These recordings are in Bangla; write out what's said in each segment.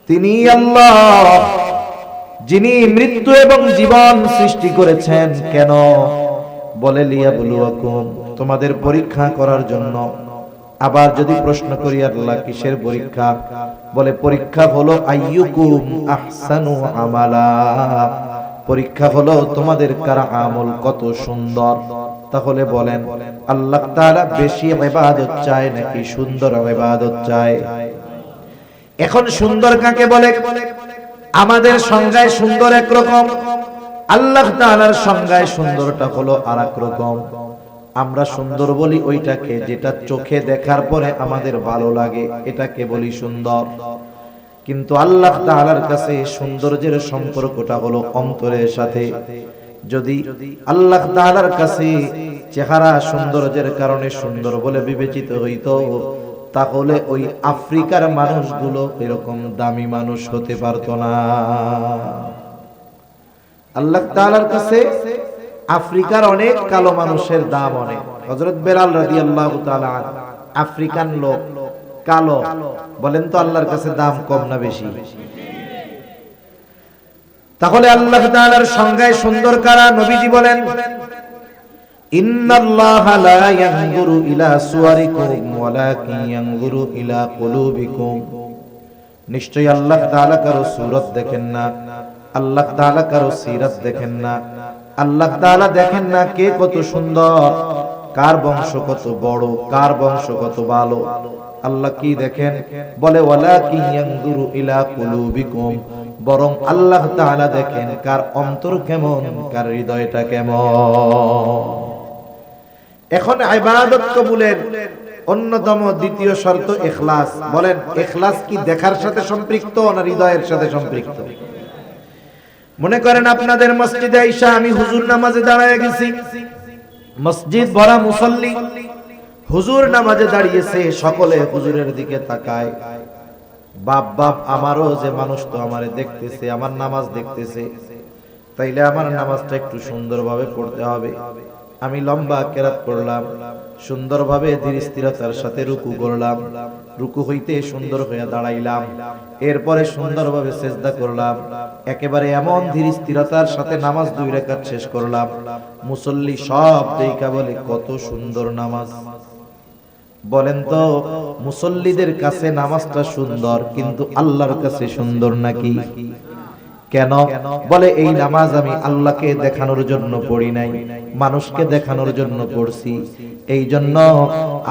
তিনি আল্লাহ যিনি মৃত্যু এবং জীবন সৃষ্টি করেছেন। কেন? বলে লিয়াবলুয়াকুম, তোমাদের পরীক্ষা করার জন্য। আবার যদি প্রশ্ন করি আল্লাহ কিসের পরীক্ষা? বলে পরীক্ষা হলো আইয়ুকুম আহসানু আমালা, পরীক্ষা হলো তোমাদের কার আমল কত সুন্দর। তাহলে বলেন আল্লাহ তাআলা বেশি ইবাদত চায় নাকি সুন্দর ইবাদত চায়? এখন সুন্দর কাকে বলে? আমাদের সংজ্ঞায় সুন্দর একরকম, আল্লাহ তাআলার সংজ্ঞায় সুন্দরটা হলো আরেক রকম। আমরা সুন্দর বলি ওইটাকে যেটা চোখে দেখার পরে আমাদের ভালো লাগে, এটাকে বলি সুন্দর। কিন্তু আল্লাহ তাআলার কাছে সৌন্দর্যের সম্পর্কটা হলো অন্তরের সাথে। যদি আল্লাহ তাআলার কাছে চেহারা সৌন্দর্যের কারণে সুন্দর বলে বিবেচিত হইতো, তাহলে ওই আফ্রিকার মানুষগুলো এরকম দামি মানুষ হতে পারতো না। আল্লাহ তাআলার কাছে আফ্রিকার অনেক কালো মানুষের দাম অনেক। হযরত বেলাল রাদিয়াল্লাহু তাআলা আফ্রিকান লোক, কালো, বলেন তো আল্লাহর কাছে দাম কম না বেশি? তাহলে আল্লাহ তাআলার সংজ্ঞায় সুন্দর কারা? নবীজি বলেন ইন্নাল্লাহা লা ইয়ানজুরু ইলা সুওয়ারিকুম ওয়ালাকিন ইয়ানজুরু ইলা কুলুবিকুম, নিশ্চয়ই আল্লাহ তাআলা কারো সূরত দেখেন না, আল্লাহ তাআলা কারো সিরাত দেখেন না। আল্লাহ তাআলা দেখেন না কে কত সুন্দর, কার বংশ কত বড়, কার বংশ কত ভালো। আল্লাহ কি দেখেন? বলে ওয়ালাকিন ইয়ানজুরু ইলা কুলুবিকুম, বরং আল্লাহ তাআলা দেখেন কার অন্তর কেমন, কার হৃদয়টা কেমন। এখন ইবাদত কবুলের অন্যতম দ্বিতীয় শর্ত ইখলাস। বলেন ইখলাস কি দেখার সাথে সম্পৃক্ত না হৃদয়ের সাথে সম্পৃক্ত? মনে করেন আপনাদের মসজিদে আইসা আমি হুজুর নামাজে দাঁড়ায় গেছি, মসজিদ ভরা মুসল্লি, হুজুর নামাজে দাঁড়িয়েছে, সকলে হুজুরের দিকে তাকায়। বাপ বাপ আমারও যে মানুষ তো আমারে দেখতেছে, আমার নামাজ দেখতেছে, তাইলে আমার নামাজটা একটু সুন্দরভাবে পড়তে হবে। আমি লম্বা কেরাত করলাম, সুন্দরভাবে ধীর স্থিরতার সাথে রুকু করলাম, রুকু হইতে সুন্দর হয়ে দাঁড়াইলাম, এরপরে সুন্দরভাবে সেজদা করলাম, একেবারে এমন ধীর স্থিরতার সাথে নামাজ 2 রাকাত শেষ করলাম। মুসল্লি সব দেখা বলে কত সুন্দর নামাজ। বলেন তো মুসল্লিদের কাছে নামাজটা সুন্দর, কিন্তু আল্লাহর কাছে সুন্দর নাকি? কেন? বলে এই নামাজ আমি আল্লাহকে দেখানোর জন্য পড়ি নাই, মানুষকে দেখানোর জন্য পড়ছি। এই জন্য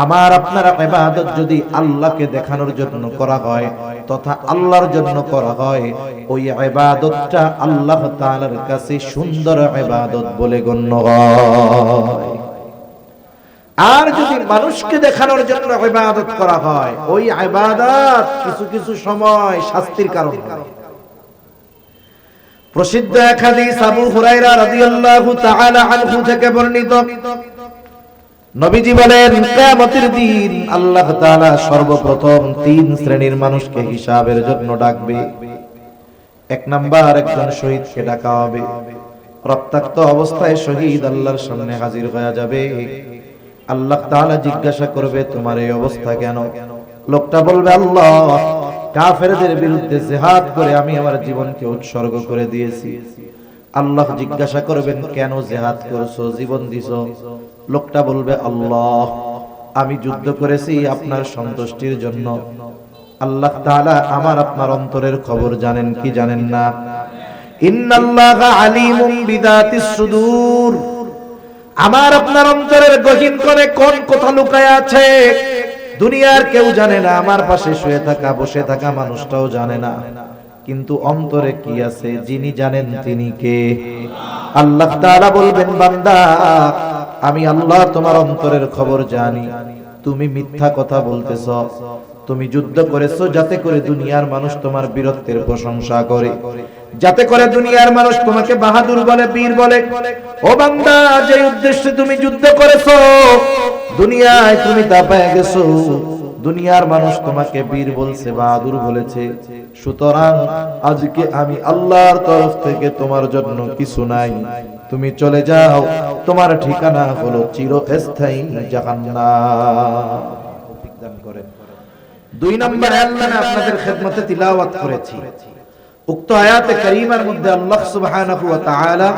আমার আপনার ইবাদত যদি আল্লাহকে দেখানোর জন্য করা হয় তথা আল্লাহর জন্য করা হয়, ওই ইবাদতটা আল্লাহ তাআলার কাছে সুন্দর ইবাদত বলে গণ্য হয়। আর যদি মানুষকে দেখানোর জন্য ইবাদত করা হয়, ওই ইবাদত কিছু কিছু সময় শাস্তির কারণ হয়। প্রসিদ্ধ এক হাদিস আবু হুরায়রা রাদিয়াল্লাহু তাআলা আনহু থেকে বর্ণিত, নবীজি বলেন কিয়ামতের দিন আল্লাহ তাআলা সর্বপ্রথম 3 শ্রেণীর মানুষকে হিসাবের জন্য ডাকবে। 1 নাম্বার একজন শহীদকে ডাকা হবে। রক্তাক্ত অবস্থায় শহীদ আল্লাহর সামনে হাজির হয়ে যাবে। আল্লাহ তাআলা জিজ্ঞাসা করবে তোমার এই অবস্থা কেন? লোকটা বলবে আল্লাহ কাফেরদের বিরুদ্ধে জিহাদ করে আমি আমার জীবনকে উৎসর্গ করে দিয়েছি। আল্লাহ জিজ্ঞাসা করবেন কেন জিহাদ করছো, জীবন দিছো? লোকটা বলবে আল্লাহ আমি যুদ্ধ করেছি আপনার সন্তুষ্টির জন্য। আল্লাহ তাআলা আমার আপনার অন্তরের খবর জানেন কি জানেন না? ইন্নাল্লাহা আলিমুম বিদাতিস সুদূর, আমার আপনার অন্তরের গহীন কোণে কোন কথা লুকায় আছে দুনিয়ার কেউ জানে না, আমার পাশে শুয়ে থাকা বসে থাকা মানুষটাও জানে না, কিন্তু অন্তরে কি আছে যিনি জানেন তিনি কে? আল্লাহ তাআলা বলবেন বান্দা আমি আল্লাহ তোমার অন্তরের খবর জানি। তুমি মিথ্যা কথা বলতেছো, তুমি যুদ্ধ করেছো যাতে করে দুনিয়ার মানুষ তোমার বীরত্বের প্রশংসা করে, যাতে করে দুনিয়ার মানুষ তোমাকে বাহাদুর বলে, বীর বলে। ও বান্দা যে উদ্দেশ্যে তুমি যুদ্ধ করেছো দুনিয়ায় তুমি তা পেয়ে গেছো, দুনিয়ার মানুষ তোমাকে বীর বলছে, বাহাদুর বলেছে। সুতরাং আজকে আমি আল্লাহর তরফ থেকে তোমার জন্য কিছু নাই, তুমি চলে যাও, তোমার ঠিকানা হলো চিরস্থায়ী জাহান্নাম। দুই নম্বর আয়াত আমি আপনাদের খেদমতে তিলাওয়াত করেছি। উক্ত আয়াতে কারীমার মধ্যে আল্লাহ সুবহানাহু ওয়া তাআলা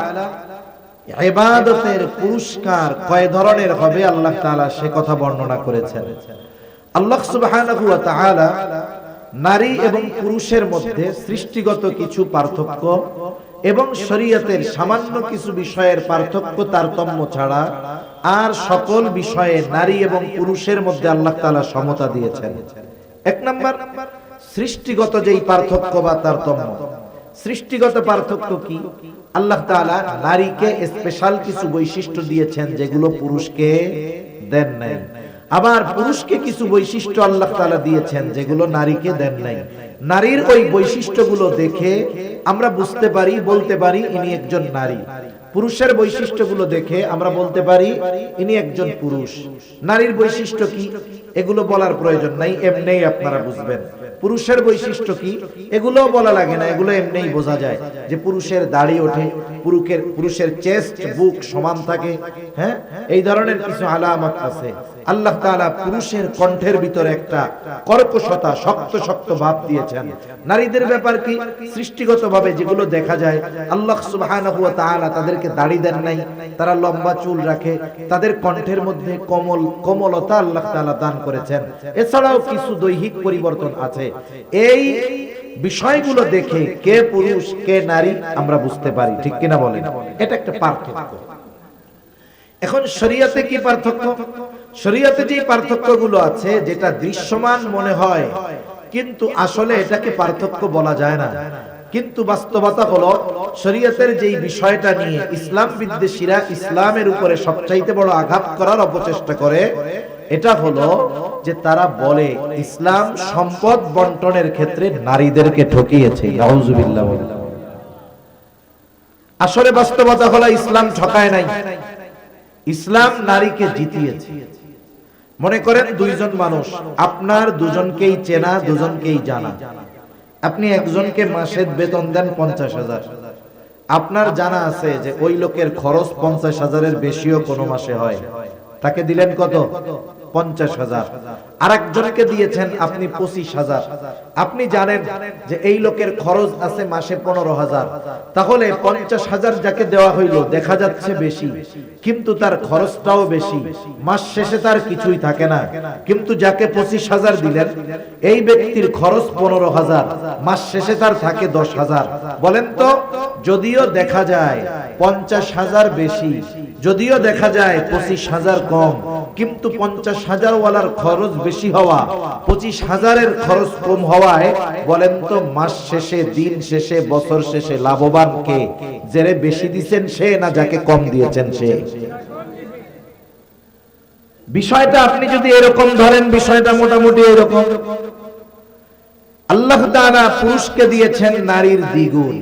ইবাদতের পুরস্কার কয় ধরনের হবে আল্লাহ তাআলা সে কথা বর্ণনা করেছেন। আল্লাহ সুবহানাহু ওয়া তাআলা নারী এবং পুরুষের মধ্যে সৃষ্টিগত কিছু পার্থক্য এবং শরীয়তের সামান্য কিছু বিষয়ের পার্থক্য তারতম্য ছাড়া আর সকল বিষয়ে নারী এবং পুরুষের মধ্যে আল্লাহ তাআলা সমতা দিয়েছেন। এক নম্বর, সৃষ্টিগত যেই পার্থক্য বা তারতম্য। সৃষ্টিগত পার্থক্য কি? আল্লাহ তাআলা নারীকে স্পেশাল কিছু বৈশিষ্ট্য দিয়েছেন যেগুলো পুরুষকে দেন নাই, আবার পুরুষকে কিছু বৈশিষ্ট্য আল্লাহ তাআলা দিয়েছেন যেগুলো নারীকে দেন নাই। নারীর ওই বৈশিষ্ট্যগুলো দেখে আমরা বুঝতে পারি, বলতে পারি ইনি একজন নারী। পুরুষের বৈশিষ্ট্যগুলো দেখে আমরা বলতে পারি ইনি একজন পুরুষ। নারীর বৈশিষ্ট্য কি এগুলো বলার প্রয়োজন নাই, এমনিই আপনারা বুঝবেন। পুরুষের বৈশিষ্ট্য কি এগুলো বলা লাগে না, এগুলো এমনিই বোঝা যায় যে পুরুষের দাড়ি ওঠে, পুরুষের চেস্ট বুক সমান থাকে, হ্যাঁ, এই ধরনের কিছু আলামত আছে। আল্লাহ তাআলা পুরুষের কণ্ঠের ভিতরে একটা কর্কশতা, শক্ত শক্ত ভাব দিয়েছেন। নারীদের ব্যাপার কি? সৃষ্টিগতভাবে যেগুলো দেখা যায়, আল্লাহ সুবহানাহু ওয়া তাআলা তাদেরকে দাড়ি দেন নাই, তারা লম্বা চুল রাখে, তাদের কণ্ঠের মধ্যে কোমলতা আল্লাহ তাআলা দান করেছেন। এছাড়াও কিছু দৈহিক পরিবর্তন আছে। এই বিষয়গুলো দেখে কে পুরুষ কে নারী আমরা বুঝতে পারি, ঠিক কিনা বলেন? এটা একটা পার্থক্য। এখন শরীয়তে কি পার্থক্য? শরীয়তে যে পার্থক্যগুলো আছে যেটা দৃশ্যমান মনে হয় কিন্তু আসলে এটাকে পার্থক্য বলা যায় না, কিন্তু বাস্তবতা হলো শরীয়তের যেই বিষয়টা নিয়ে ইসলাম বিদ্বেষীরা ইসলামের উপরে সবচাইতে বড় আঘাত করার অপচেষ্টা করে, এটা হলো যে তারা বলে ইসলাম সম্পদ বন্টনের ক্ষেত্রে নারীদেরকে ঠকিয়েছে। নাউজুবিল্লাহ। আসলে বাস্তবতা হলো ইসলাম ঠকায় নাই, ইসলাম নারীকে জিতিয়েছে। মনে করেন দুইজন মানুষ, আপনার দুজনকেই চেনা, দুজনকেই জানা। আপনি একজনকে মাসের বেতন দেন 50,000, আপনার জানা আছে যে ওই লোকের খরচ 50,000-এর বেশিও কোনো মাসে হয়, তাকে দিলেন কত? 50,000। আরেকজনকে দিয়েছেন আপনি 25,000, আপনি জানেন যে এই লোকের খরচ আছে মাসে 15,000, তাহলে 50,000 যাকে দেওয়া হইল দেখা যাচ্ছে বেশি, কিন্তু তার খরচটাও বেশি, মাস শেষে তার কিছুই থাকে না। কিন্তু যাকে 25,000 দিলেন এই ব্যক্তির খরচ 15,000, মাস শেষে তার থাকে 10,000। বলেন তো, যদিও দেখা যায় 50,000 বেশি, যদিও দেখা যায় 25,000 কম, কিন্তু 50,000 ওয়ালার খরচ বেশি হওয়া 25,000-এর খরচ কম হওয়ায় বলেন তো মাস শেষে, দিন শেষে, বছর শেষে লাভবান কে? যারে বেশি দিয়েছেন সে না যাকে কম দিয়েছেন সে? বিষয়টা আপনি যদি এরকম ধরেন, বিষয়টা মোটামুটি এরকম। আল্লাহ তাআলা পুরুষকে দিয়েছেন নারীর দ্বিগুণ,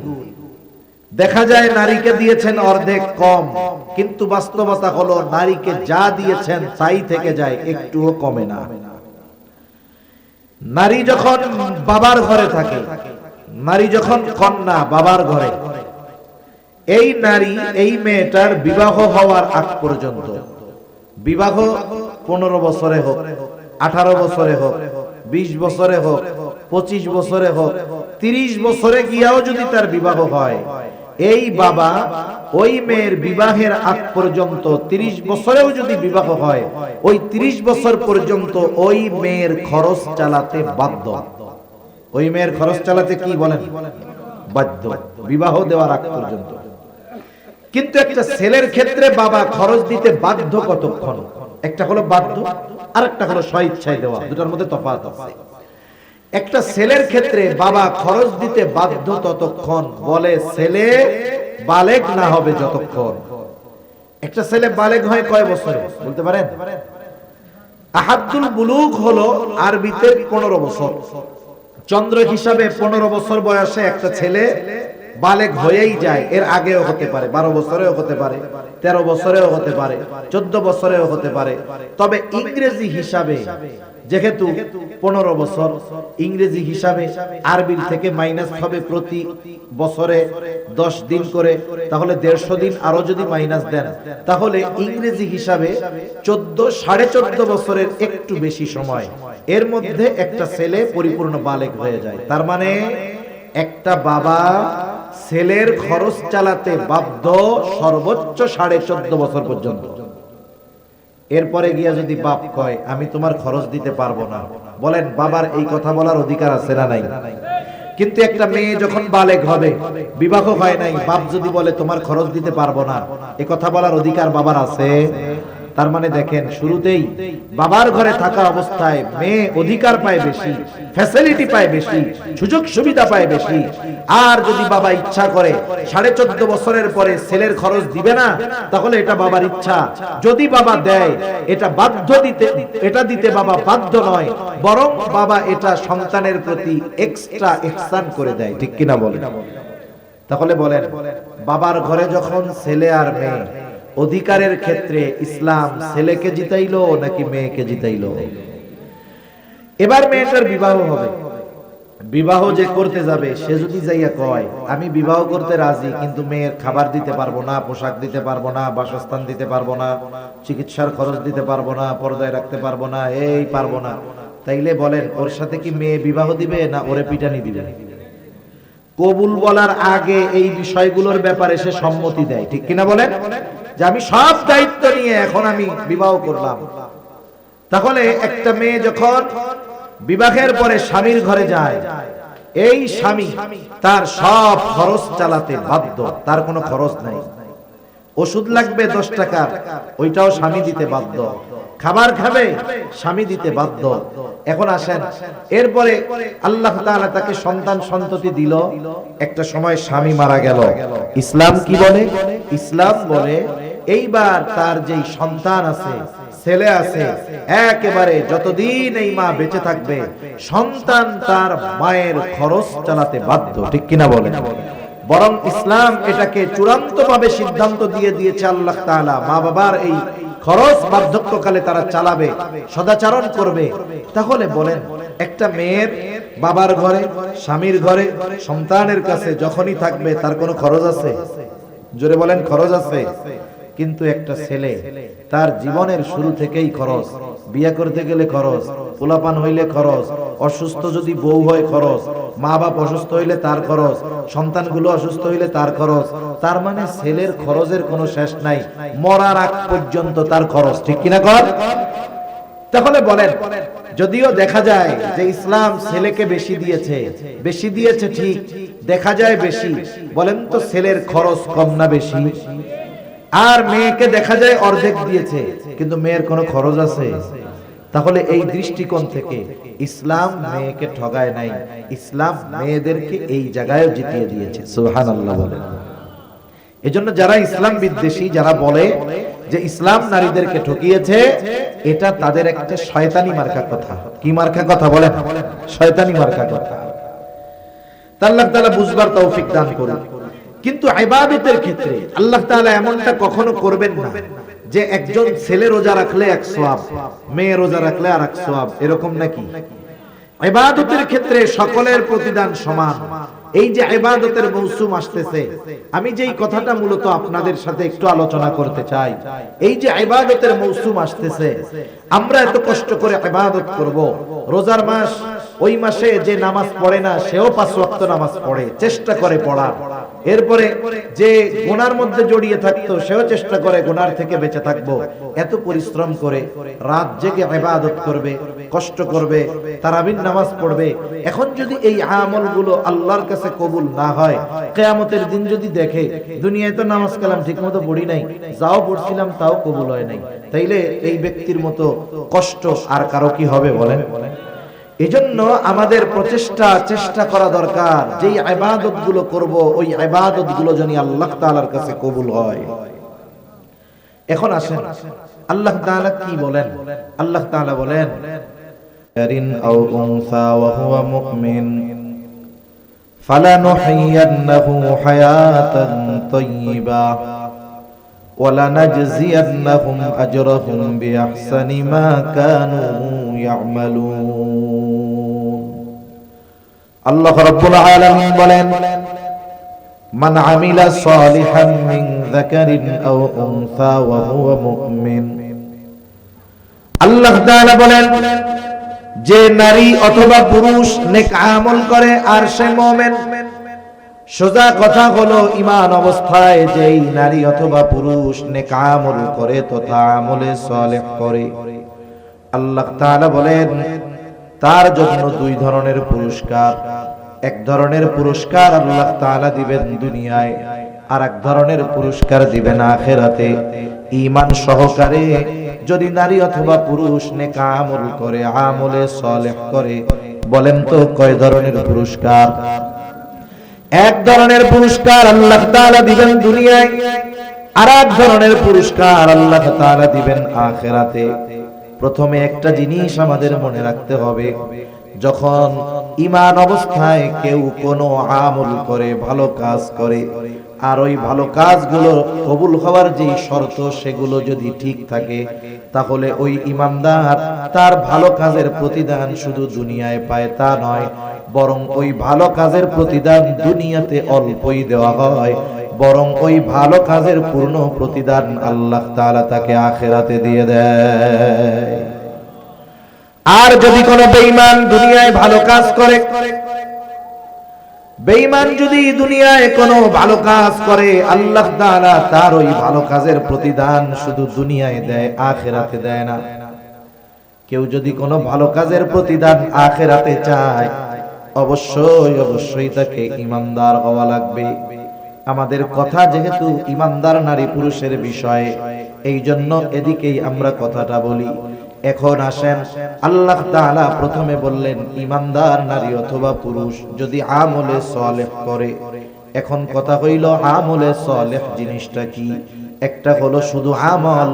দেখা যায় নারীকে দিয়েছেন অর্ধেক কম, কিন্তু বাস্তবতা হলো নারীকে যা দিয়েছেন তাই থেকে যায়, একটুও কমে না। নারী যখন বাবার ঘরে থাকে, নারী যখন কন্যা বাবার ঘরে, এই নারী, এই মেয়েটার বিবাহ হওয়ার আগ পর্যন্ত, বিবাহ 15 বছরে হোক, 18 বছরে হোক, 20 বছরে হোক, 25 বছরে হোক, 30 বছরে গিয়াও যদি তার বিবাহ হয়, এই বাবা ওই মেয়ের বিবাহের আগ পর্যন্ত 30 বছরেও যদি বিবাহ হয়, ওই 30 বছর পর্যন্ত ওই মেয়ের খরচ চালাতে বাধ্য। ওই মেয়ের খরচ চালাতে কি বলেন? বাধ্য, বিবাহ দেওয়ার আগ পর্যন্ত। কিন্তু একটা ছেলের ক্ষেত্রে বাবা খরচ দিতে বাধ্য কতক্ষণ? একটা হলো বাধ্য, আর একটা হলো স্বইচ্ছায় দেওয়া, দুটার মধ্যে তফাৎ আছে। একটা ছেলের ক্ষেত্রে বাবা খরচ দিতে বাধ্য ততক্ষণ, বলে ছেলে বালেগ না হবে যতক্ষণ। একটা ছেলে বালেগ হয় কয় বছরে বলতে পারেন? আহাদুল বুলুগ হলো আরবিতে 15 বছর, চন্দ্র হিসাবে 15 বছর বয়সে একটা ছেলে বালেগ হয়েই যায়। এর আগেও হতে পারে, 12 বছরেও হতে পারে, 13 বছরেও হতে পারে, 14 বছরেও হতে পারে। তবে ইংরেজি হিসাবে যেহেতু 15 বছর ইংরেজি হিসাবে আরবির থেকে মাইনাস হবে প্রতি বছরে 10 দিন করে, তাহলে 150 দিন আরো যদি মাইনাস দেন তাহলে ইংরেজি হিসাবে 14.5 বছরের একটু বেশি সময় এর মধ্যে একটা ছেলে পরিপূর্ণ বালেগ হয়ে যায়। তার মানে একটা বাবা ছেলের খরচ চালাতে বাধ্য সর্বোচ্চ 14.5 বছর পর্যন্ত। এরপরে গিয়া যদি বাপ কয় আমি তোমার খরচ দিতে পারবো না, বলেন বাবার এই কথা বলার অধিকার আছে না নাই? কিন্তু একটা মেয়ে যখন বালেগ হবে, বিবাহ হয় নাই, বাপ যদি বলে তোমার খরচ দিতে পারবো না, এ কথা বলার অধিকার বাবার আছে? তার মানে দেখেন, শুরুতেই বাবার ঘরে থাকা অবস্থায় মেয়ে অধিকার পায় বেশি, ফ্যাসিলিটি পায় বেশি, সুযোগ সুবিধা পায় বেশি। আর যদি বাবা ইচ্ছা করে 14.5 বছরের পরে ছেলের খরচ দিবে না, তাহলে এটা বাবার ইচ্ছা। যদি বাবা দেয়, এটা বাধ্য দিতে, এটা দিতে বাবা বাধ্য নয়, বরং বাবা এটা সন্তানের প্রতি এক্সট্রা ইহসান করে দেয়। ঠিক কিনা বলেন? তাহলে বলেন, বাবার ঘরে যখন ছেলে আর মেয়ে, অধিকারের ক্ষেত্রে ইসলাম ছেলেকে জিতাইলো নাকি মেয়েকে জিতাইলো? এবার মেয়েটার বিবাহ হবে, বিবাহ যে করতে যাবে সে যদি যাইয়া কয় আমি বিবাহ করতে রাজি, কিন্তু মেয়ের খাবার দিতে পারবো না, পোশাক দিতে পারবো না, বাসস্থান দিতে পারবো না, চিকিৎসার খরচ দিতে পারবো না, পর্দায় রাখতে পারবো না, এই পারবো না, তাইলে বলেন ওর সাথে কি মেয়ে বিবাহ দিবে না ওরে পিটানি দিবে? কবুল বলার আগে এই বিষয়গুলোর ব্যাপারে সে সম্মতি দেয়। ঠিক কিনা বলেন? যে আমি সব দায়িত্ব নিয়ে এখন আমি বিবাহ করলাম। তাহলে একটা মেয়ে যখন বিবাহের পরে স্বামীর ঘরে যায়, এই স্বামী তার সব খরচ চালাতে বাধ্য, তার কোনো খরচ নাই। ওষুধ লাগবে 10 টাকার, ওইটাও স্বামী দিতে বাধ্য। খাবার খাবে, স্বামী দিতে বাধ্য। এখন আসেন, এরপরে আল্লাহ তাআলা তাকে সন্তান সন্ততি দিল, একটা সময় স্বামী মারা গেল। ইসলাম কি বলে? ইসলাম বলে এইবার তার যেই সন্তান আছে, ছেলে আছে, একেবারে যতদিন এই মা বেঁচে থাকবে সন্তান তার মায়ের খরচ চালাতে বাধ্য। ঠিক কিনা বলেন? বরং ইসলাম এটাকে চূড়ান্তভাবে সিদ্ধান্ত দিয়ে দিয়েছে আল্লাহ তাআলা, মা বাবার এই খরচ বার্ধক্যকালে তারা চালাবে, সদাচরণ করবে। তাহলে বলেন, একটা মেয়ের বাবার ঘরে, স্বামীর ঘরে, সন্তানের কাছে যখনই থাকবে তার কোনো খরচ আছে? জোরে বলেন, খরচ আছে? কিন্তু একটা ছেলে, তার জীবনের শুরু থেকেই খরচ, বিয়ে করতে গেলে খরচ, পোলাপান হইলে খরচ, অসুস্থ যদি বউ হয় খরচ, মা বাপ অসুস্থ হইলে তার খরচ, সন্তানগুলো অসুস্থ হইলে তার খরচ। তার মানে ছেলের খরচের কোনো শেষ নাই, মরার আগ পর্যন্ত তার খরচ। ঠিক কিনা কর? তাহলে বলেন, যদিও দেখা যায় যে ইসলাম ছেলেকে বেশি দিয়েছে, বেশি দিয়েছে ঠিক, দেখা যায় বেশি, বলেন তো ছেলের খরচ কম না বেশি? আর মেয়েকে দেখা যায় অর্ধেক দিয়েছে, কিন্তু মেয়ের কোনো খরচ আছে? তাহলে এই দৃষ্টিকোণ থেকে ইসলাম মেয়েকে ঠগায় নাই, ইসলাম মেয়েদেরকে এই জায়গায় জিতিয়ে দিয়েছে। সুবহানাল্লাহ বলেন। এজন্য যারা ইসলাম বিদ্বেষী, যারা বলে যে ইসলাম নারীদেরকে ঠকিয়েছে, এটা তাদের একটা শয়তানি মার্কা কথা। কি মার্কা কথা বলেন? শয়তানি মার্কা কথা। আল্লাহ তাআলা বুঝবার তৌফিক দান করুন। কিন্তু ইবাদতের ক্ষেত্রে আল্লাহ তাআলা এমনটা কখনো করবেন না যে একজন ছেলে রোজা রাখলে এক সওয়াব, মেয়ে রোজা রাখলে আরেক সওয়াব, এরকম নাকি? ইবাদতের ক্ষেত্রে সকলের প্রতিদান সমান। এই যে ইবাদতের মৌসুম আসতেছে, আমি যেই কথাটা মূলত আপনাদের সাথে একটু আলোচনা করতে চাই, এই যে ইবাদতের মৌসুম আসতেছে, আমরা এত কষ্ট করে ইবাদত করব, রোজার মাস, ওই মাসে যে নামাজ পড়ে না সেও 5 ওয়াক্ত নামাজ পড়ে, চেষ্টা করে পড়ার। এরপরে যে গুনার মধ্যে জড়িয়ে থাকতো সেও চেষ্টা করে গুনার থেকে বেঁচে থাকবো। এত পরিশ্রম করে রাত জেগে ইবাদত করবে, কষ্ট করবে, তারাবির নামাজ পড়বে। এখন যদি এই আমলগুলো আল্লাহর কাছে কবুল না হয়, কিয়ামতের দিন যদি দেখে দুনিয়ায় তো নামাজ কালাম ঠিকমতো পড়ি নাই, যাও পড়ছিলাম তাও কবুল হয় নাই, তাইলে এই ব্যক্তির মতো কষ্ট আর কারো কি হবে বলেন? এজন্য আমাদের চেষ্টা করা দরকার, যেই ইবাদত গুলো করব ওই ইবাদত গুলো যেন আল্লাহ তাআলার কাছে কবুল হয়। এখন আসেন, আল্লাহ তাআলা কি বলেন? আল্লাহ তাআলা বলেন, যারিন আও উনসা ওয়া হুয়া মুমিন ফালানুহিয়ান্নাহু হায়াতান তাইয়্যিবা ওয়ালানাজজিয়ান্নাহুম আজরাহুম বিআহসানি মা কানু ইয়ামালুন। আল্লাহ রাব্বুল আলামিন বলেন, মান আমিলা সালিহান মিন যাকারিন আও উনসা ওয়া হুয়া মুমিন। আল্লাহ তাআলা বলেন, যে নারী অথবা পুরুষ নেক আমল করে আর সে মুমিন। সোজা কথা হলো, ঈমান অবস্থায় যেই নারী অথবা পুরুষ নেক আমল করে তথা আমলে সালেহ করে, আল্লাহ তাআলা বলেন তার জন্য দুই ধরনের পুরস্কার। এক ধরনের পুরস্কার আল্লাহ তাআলা দিবেন দুনিয়ায়, আর এক ধরনের পুরস্কার দিবেন আখিরাতে। ঈমান সহকারে যদি নারী অথবা পুরুষ নেক আমল করে, আমলে সালেহ করে, বলেন তো কয় ধরনের পুরস্কার? এক ধরনের পুরস্কার আল্লাহ তাআলা দিবেন দুনিয়ায়, আর এক ধরনের পুরস্কার আল্লাহ তাআলা দিবেন আখিরাতে। প্রথমে একটা জিনিস আমাদের মনে রাখতে হবে, যখন ঈমান অবস্থায় কেউ কোনো আমল করে, ভালো কাজ করে, আর ওই ভালো কাজগুলো কবুল হওয়ার যে শর্ত সেগুলো যদি ঠিক থাকে, তাহলে ওই ঈমানদার তার ভালো কাজের প্রতিদান শুধু দুনিয়ায় পায় তা নয়, বরং ওই ভালো কাজের প্রতিদান দুনিয়াতে অল্পই দেওয়া হয়, বরং ওই ভালো কাজের পূর্ণ প্রতিদান আল্লাহ তাআলা তাকে আখিরাতে দিয়ে দেয়। আর যদি কোনো বেঈমান দুনিয়ায় ভালো কাজ করে, বেঈমান যদি দুনিয়ায় কোনো ভালো কাজ করে, আল্লাহ তাআলা তার ওই ভালো কাজের প্রতিদান শুধু দুনিয়ায় দেয়, আখিরাতে দেয় না। কেউ যদি কোনো ভালো কাজের প্রতিদান আখিরাতে চায়, অবশ্যই অবশ্যই তাকে ঈমানদার হওয়া লাগবে। আমাদের কথা যেহেতু ঈমানদার নারী পুরুষের বিষয়ে, এই জন্য এদিকেই আমরা কথাটা বলি। এখন আসেন, আল্লাহ তাআলা প্রথমে বললেন ঈমানদার নারী অথবা পুরুষ যদি আমলে সালেহ করে। এখন কথা হইল আমলে সালেহ জিনিসটা কি? একটা হলো শুধু আমল,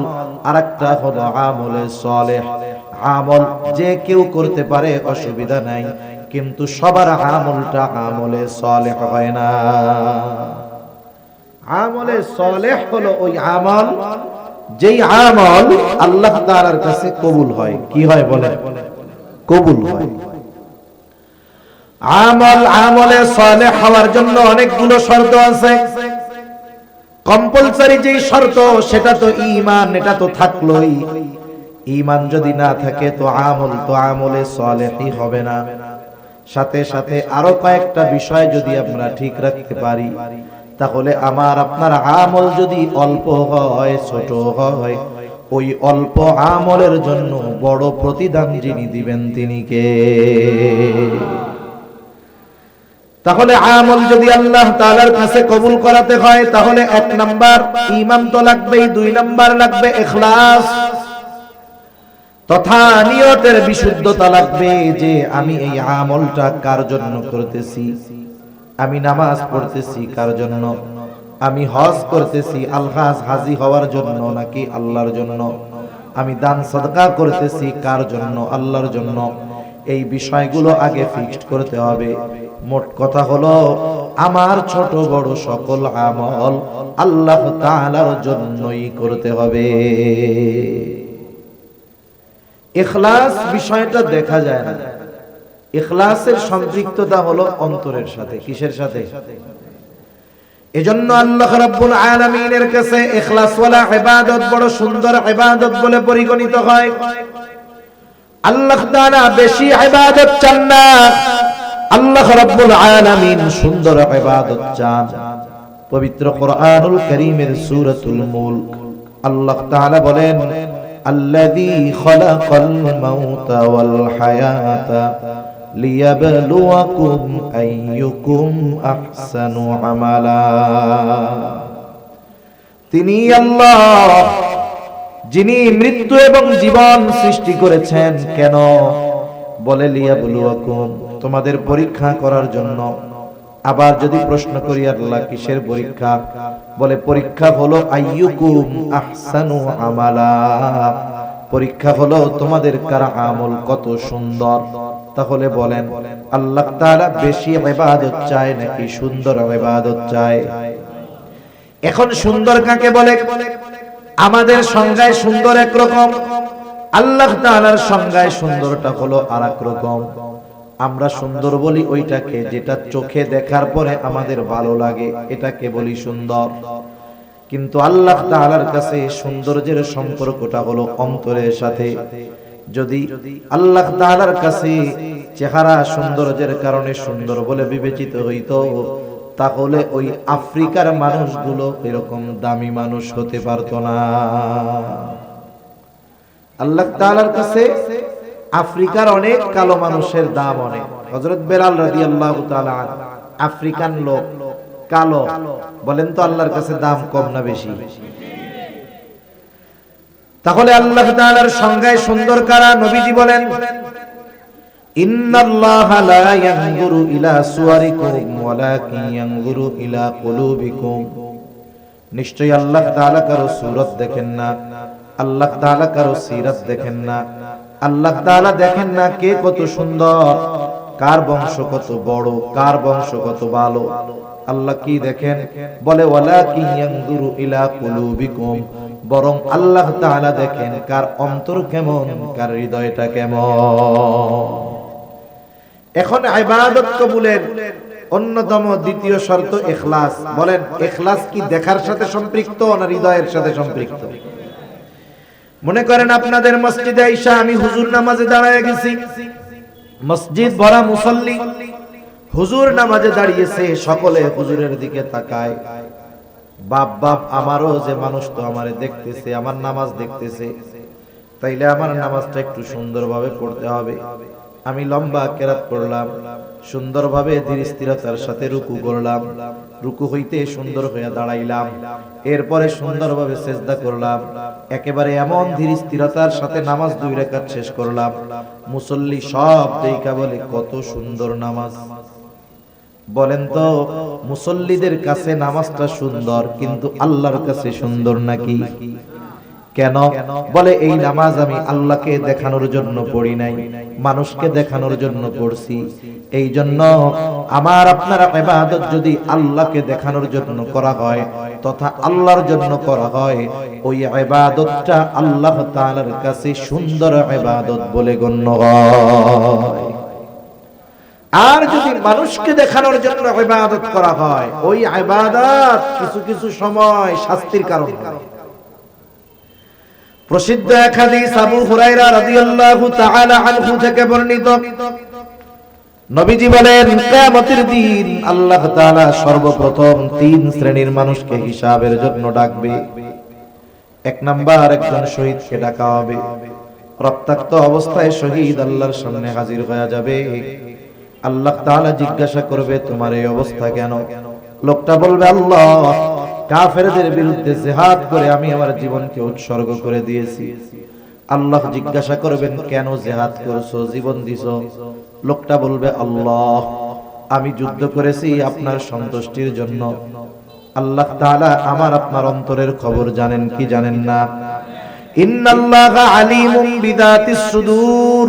আর একটা হলো আমলে সালেহ। আমল যে কেউ করতে পারে, অসুবিধা নাই, কিন্তু সবার আমলটা আমলে সালেহ হয় না। আমলে সালেহ হলো ওই আমল যেই আমল আল্লাহ তাআলার কাছে কবুল হয়। কি হয় বলে? কবুল হয়। আমলে সালেহ হওয়ার জন্য অনেকগুলো শর্ত আছে। কম্পালসরি যেই শর্ত সেটা তো ঈমান, এটা তো থাকলোই। ঈমান যদি না থাকে তো আমলে সালেহই হবে না। সাথে সাথে আরো কয়েকটা বিষয় যদি আমরা ঠিক রাখতে পারি, তাহলে আমার আপনার আমল যদি অল্প হয়, ছোট হয়, ওই অল্প আমলের জন্য বড় প্রতিদান যিনি দিবেন তিনি কে? তাহলে আমল যদি আল্লাহ তাআলার কাছে কবুল করাতে হয়, তাহলে এক নাম্বার ঈমান তো লাগবেই, দুই নাম্বার লাগবে ইখলাস, তথা নিয়তের বিশুদ্ধতা লাগবে যে আমি এই আমলটা কার জন্য করতেছি। আমি নামাজ পড়তেছি কার জন্য? আমি হজ করতেছি আলহাজ হাজি হওয়ার জন্য নাকি আল্লাহর জন্য? আমি দান সাদকা করতেছি কার জন্য? আল্লাহর জন্য। এই বিষয়গুলো আগে ফিক্সড করতে হবে। মোট কথা হলো আমার ছোট বড় সকল আমল আল্লাহ তাআলার জন্যই করতে হবে। ইখলাস বিষয়টা দেখা যায় না। ইখলাসের সম্পৃক্ততা হলো অন্তরের সাথে। কিসের সাথে? এজন্য আল্লাহ রাব্বুল আলামিনের কাছে ইখলাসওয়ালা ইবাদত বড় সুন্দর ইবাদত বলে পরিগণিত হয়। আল্লাহ তাআলা বেশি ইবাদত চান না, আল্লাহ রাব্বুল আলামিন সুন্দর ইবাদত চান। পবিত্র কোরআনুল কারীমের সূরাতুল মুলক আল্লাহ তাআলা বলেন, আল্লাযী খালাকাল মাউতা ওয়াল হায়াতা লিয়াবলুয়াকুম আইয়ুকুম আহসানু আমালা। তিনি আল্লাহ যিনি মৃত্যু এবং জীবন সৃষ্টি করেছেন। কেন? বলে লিয়াবলুয়াকুম, তোমাদের পরীক্ষা করার জন্য। আবার যদি প্রশ্ন করি আল্লাহ কিসের পরীক্ষা? বলে পরীক্ষা হলো আইয়ুকুম আহসানু আমালা, পরীক্ষা হলো তোমাদের কার আমল কত সুন্দর। তাহলে বলেন আল্লাহ তাআলা বেশি ইবাদত চায় নাকি সুন্দর ইবাদত চায়? এখন সুন্দর কাকে বলে? আমাদের সংজ্ঞায় সুন্দর একরকম, আল্লাহ তাআলার সংজ্ঞায় সুন্দরটা হলো আরেক রকম। আমরা সুন্দর বলি ওইটাকে যেটা চোখে দেখার পরে আমাদের ভালো লাগে, এটাকে বলি সুন্দর। কিন্তু আল্লাহ তাআলার কাছে সৌন্দর্যের সম্পর্কটা হলো অন্তরের সাথে। যদি আল্লাহ তাআলার কাছে চেহারা সৌন্দর্যের কারণে সুন্দর বলে বিবেচিত হইতো, তাহলে ওই আফ্রিকার মানুষগুলো এরকম দামি মানুষ হতে পারতো না। আল্লাহ তাআলার কাছে আফ্রিকার অনেক কালো মানুষের দাম অনেক। হযরত বেলাল রাদিয়াল্লাহু তাআলা আফ্রিকান লোক, কালো, বলেন তো আল্লাহর কাছে দাম কম না বেশি? তাহলে আল্লাহ তাআলার সংজ্ঞায় সুন্দর কারা? নবীজি বলেন, ইন্নাল্লাহা লা ইয়ানজুরু ইলা সুওয়ারিকুম ওয়ালাকিন ইয়ানজুরু ইলা কুলুবিকুম। নিশ্চয়ই আল্লাহ তাআলা কারো সূরত দেখেন না, আল্লাহ তাআলা কারো সিরাত দেখেন না। আল্লাহ তাআলা দেখেন না কে কত সুন্দর, কার বংশ কত বড়, কার বংশ কত ভালো। আল্লাহ কি দেখেন? বলে ওয়ালাকিন ইয়ানজুরু ইলা কুলুবিকুম, বরং আল্লাহ তাআলা দেখেন কার অন্তর কেমন, কার হৃদয়টা কেমন। এখন ইবাদত কবুলের অন্যতম দ্বিতীয় শর্ত ইখলাস। বলেন, ইখলাস কি দেখার সাথে সম্পৃক্ত না হৃদয়ের সাথে সম্পৃক্ত? মনে করেন আপনাদের মসজিদে আইসা আমি হুজুর নামাজে দাঁড়ায় গেছি, মসজিদ ভরা মুসল্লি, হুজুর নামাজে দাঁড়িয়েছে, সকলে হুজুরের দিকে তাকায়। বাপ বাপ আমারও যে মানুষ তো আমারে দেখতেছে, আমার নামাজ দেখতেছে, তাইলে আমার নামাজটা একটু সুন্দরভাবে পড়তে হবে। আমি লম্বা কেরাত পড়লাম, সুন্দরভাবে ধীর স্থিরতার সাথে রুকু করলাম, রুকু হইতে সুন্দর হয়ে দাঁড়াইলাম, এরপরে সুন্দরভাবে সেজদা করলাম, একেবারে এমন ধীর স্থিরতার সাথে নামাজ 2 রাকাত শেষ করলাম। মুসল্লি সব দেখা বলে কত সুন্দর নামাজ। বলেন তো মুসল্লিদের কাছে নামাজটা সুন্দর, কিন্তু আল্লাহর কাছে সুন্দর নাকি? কেন? বলে এই নামাজ আমি আল্লাহকে দেখানোর জন্য পড়ি নাই, মানুষকে দেখানোর জন্য পড়ছি। এই জন্য আমার আপনার ইবাদত যদি আল্লাহকে দেখানোর জন্য করা হয় তথা আল্লাহর জন্য করা হয়, ওই ইবাদতটা আল্লাহ তাআলার কাছে সুন্দর ইবাদত বলে গণ্য হয়। আর যদি মানুষকে দেখানোর জন্য ইবাদত করা হয়, ওই ইবাদত কিছু কিছু সময় শাস্তির কারণ হয়। প্রসিদ্ধ এক হাদিস আবু হুরায়রা রাদিয়াল্লাহু তাআলা আনহু থেকে বর্ণিত, নবীজি বলেন, কিয়ামতের দিন আল্লাহ তাআলা সর্বপ্রথম 3 শ্রেণীর মানুষকে হিসাবের জন্য ডাকবে। 1 নাম্বার, একজন শহীদকে ডাকা হবে। রক্তাক্ত অবস্থায় শহীদ আল্লাহর সামনে হাজির হয়ে যাবে। আল্লাহ তাআলা জিজ্ঞাসা করবে, তোমার এই অবস্থা কেন? লোকটা বলবে, আল্লাহ, কাফেরদের বিরুদ্ধে জিহাদ করে আমি আমার জীবনকে উৎসর্গ করে দিয়েছি। আল্লাহ জিজ্ঞাসা করবেন, কেন জিহাদ করেছো, জীবন দিছো? লোকটা বলবে, আল্লাহ, আমি যুদ্ধ করেছি আপনার সন্তুষ্টির জন্য। আল্লাহ তাআলা আমার আপনার অন্তরের খবর জানেন কি জানেন না? ইন্নাল্লাহা আলিমুম বিদাতিস সুদূর,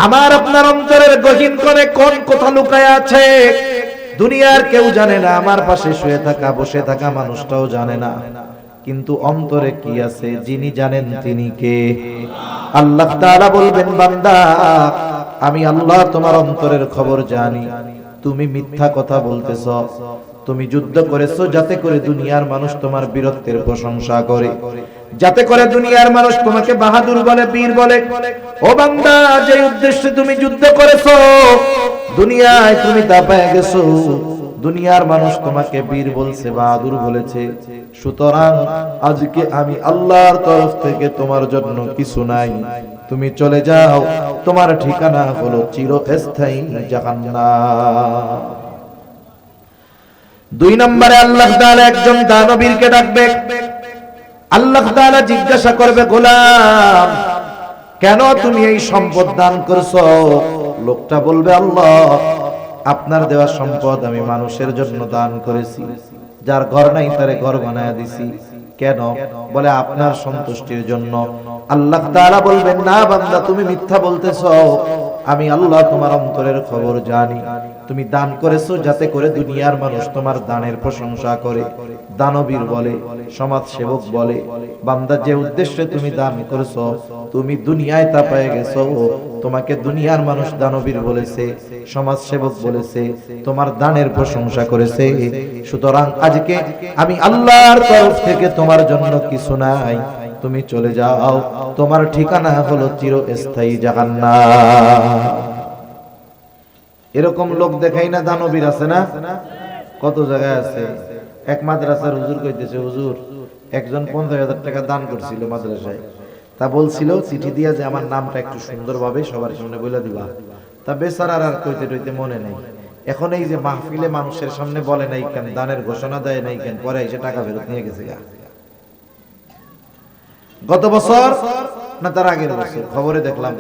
আমার আপনার অন্তরের গহীন কোণে কোন কথা লুকায় আছে দুনিয়ার কেউ জানে না, আমার পাশে শুয়ে থাকা বসে থাকা মানুষটাও জানে না। কিন্তু অন্তরে কি আছে যিনি জানেন তিনি কে? আল্লাহ তাআলা বলবেন, বান্দা, আমি আল্লাহ তোমার অন্তরের খবর জানি। তুমি মিথ্যা কথা বলতেছো, তুমি যুদ্ধ করেছো যাতে করে দুনিয়ার মানুষ তোমার বীরত্বের প্রশংসা করে, যাতে করে দুনিয়ার মানুষ তোমাকে বাহাদুর বলে, বীর বলে। ও বান্দা, যে উদ্দেশ্যে তুমি যুদ্ধ করেছো, দুনিয়ায় তুমি তা পেয়ে গেছো, দুনিয়ার মানুষ তোমাকে বীর বলছে, বাহাদুর বলেছে। সুতরাং আজকে আমি আল্লাহর তরফ থেকে তোমার জন্য কিছু নাই, তুমি চলে যাও, তোমার ঠিকানা হলো চিরস্থায়ী জাহান্নাম। 2 নম্বরে আল্লাহ তাআলা একজন দানবীরকে ডাকবে। আল্লাহ তাআলা জিজ্ঞাসা করবে, গোলাম, কেন তুমি এই সম্পদ দান করছো? লোকটা বলবে, আল্লাহ, আপনার দেওয়া সম্পদ আমি মানুষের জন্য দান করেছি, যার ঘর নাই তারে ঘর বানায়া দিছি। কেন? বলে আপনার সন্তুষ্টির জন্য। আল্লাহ তাআলা বলবেন, না বান্দা, তুমি মিথ্যা বলতেছো, আমি আল্লাহ তোমার অন্তরের খবর জানি। তুমি দান করেছো যাতে করে দুনিয়ার মানুষ তোমার দানের প্রশংসা করে, দানবীর বলে, সমাজ সেবক বলে। বান্দা, যে উদ্দেশ্যে তুমি দান করেছো তুমি দুনিয়ায় তা পেয়ে গেছো, তোমাকে দুনিয়ার মানুষ দানবীর বলেছে, সমাজ সেবক বলেছে, তোমার দানের প্রশংসা করেছে। সুতরাং আজকে আমি আল্লাহর তরফ থেকে তোমার জন্য কিছু নাই, তুমি চলে যাও, তোমার ঠিকানা হলো চিরস্থায়ী জাহান্নাম। এরকম লোক দেখাই না, দানবীর আছে না, কত জায়গায় আছে। এক মাদ্রাসার হুজুর কইতেছে, হুজুর একজন 50,000 টাকা দান করছিল মাদ্রাসায়, তা বলছিল চিঠি দিয়া যে আমার নামটা একটু সুন্দরভাবে সবার সামনে বলে দিবা। তা বেচারার আর কইতে টইতে মনে নেই। এখন এই যে মাহফিলে মানুষের সামনে বলে নাই কেন, দানের ঘোষণা দেয় নাই কেন, পরে এসে টাকা ফেরত নিয়ে গেছে। গত বছর না তার আগের বছর খবরে দেখলাম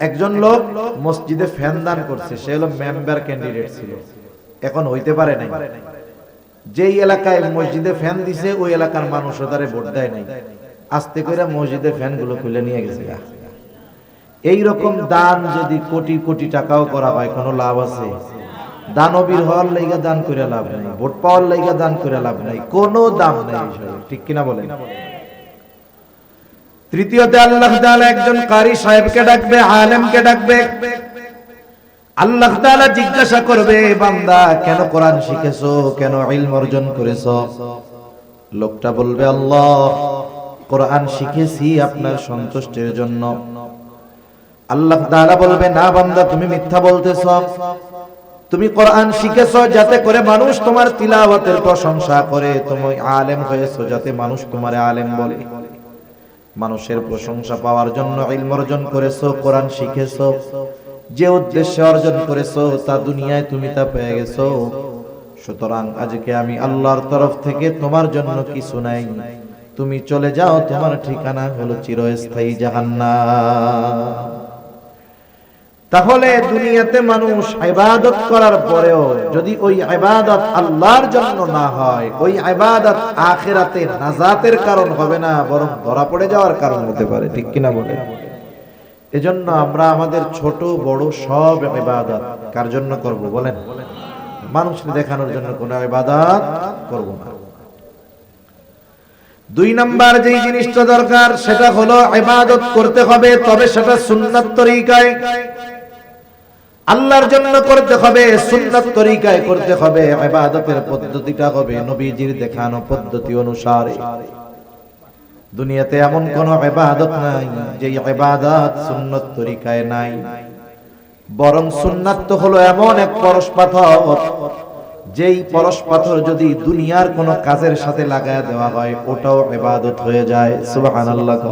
একজন লোক মসজিদে ফ্যান দান করছে, সে হলো মেম্বার ক্যান্ডিডেট ছিল, এখন হইতে পারে নাই। যেই এলাকায় মসজিদে ফ্যান দিছে ওই এলাকার মানুষ তারে ভোট দেয় নাই, আস্তে করে মসজিদের ফ্যান গুলো খুলে নিয়ে গেছে। এই রকম দান যদি কোটি কোটি টাকাও করা হয় কোনো লাভ আছে? দানবীর হওয়ার লাইগা দান করে লাভ নাই, ভোট পাওয়ার লাইগা দান করে লাভ নাই, কোনো দাম নাই, ঠিক কিনা বলেন? তৃতীয়তে আল্লাহ তাআলা একজন কারি সাহেবকে ডাকবে, আলেমকে ডাকবে। আল্লাহ তাআলা জিজ্ঞাসা করবে, বান্দা কেন কোরআন শিখেছো, কেন ইলম অর্জন করেছো? লোকটা বলবে, আল্লাহ কোরআন শিখেছি আপনার সন্তুষ্টির জন্য। আল্লাহ তাআলা বলবে, না বান্দা তুমি মিথ্যা বলতেছো, তুমি কোরআন শিখেছো যাতে করে মানুষ তোমার তিলাওয়াতের প্রশংসা করে, তুমি আলেম হয়েছো যাতে মানুষ তোমারে আলেম বলে। মানুষের প্রশংসা পাওয়ার জন্য ইলম অর্জন করেছো, কোরআন শিখেছো, যে উদ্দেশ্যে অর্জন করেছো তা দুনিয়ায় তুমি তা পেয়ে গেছো। সুতরাং আজকে আমি আল্লাহর তরফ থেকে তোমার জন্য কিছু নাই, তুমি চলে যাও, তোমার ঠিকানা হলো চিরস্থায়ী জাহান্নাম। তাহলে দুনিয়াতে মানুষ ইবাদত করার পরেও যদি ওই ইবাদত আল্লাহর জন্য না হয়, ওই ইবাদত আখিরাতে নাজাতের কারণ হবে না, বরং ধরা পড়ে যাওয়ার কারণ হতে পারে, ঠিক কিনা বলে? এজন্য আমরা আমাদের ছোট বড় সব ইবাদত কার জন্য করব বলেন? মানুষকে দেখানোর জন্য কোনো ইবাদত করব না। দুই নাম্বার যেই জিনিসটা দরকার সেটা হলো ইবাদত করতে হবে, তবে সেটা সুন্নাত তরিকায় আল্লাহর জন্য করতে হবে, সুন্নাত তরিকায় করতে হবে। ইবাদতের পদ্ধতিটা হবে নবীজির দেখানো পদ্ধতি অনুসারে। দুনিয়াতে এমন কোন ইবাদত নাই যে ইবাদত সুন্নাত তরিকায় নাই, বরং সুন্নাত তো হলো এমন এক পরশ পাথর, যেই পরশ পাথর যদি দুনিয়ার কোন কাজের সাথে লাগায় দেওয়া হয় ওটাও ইবাদত হয়ে যায়। সুবহানাল্লাহ।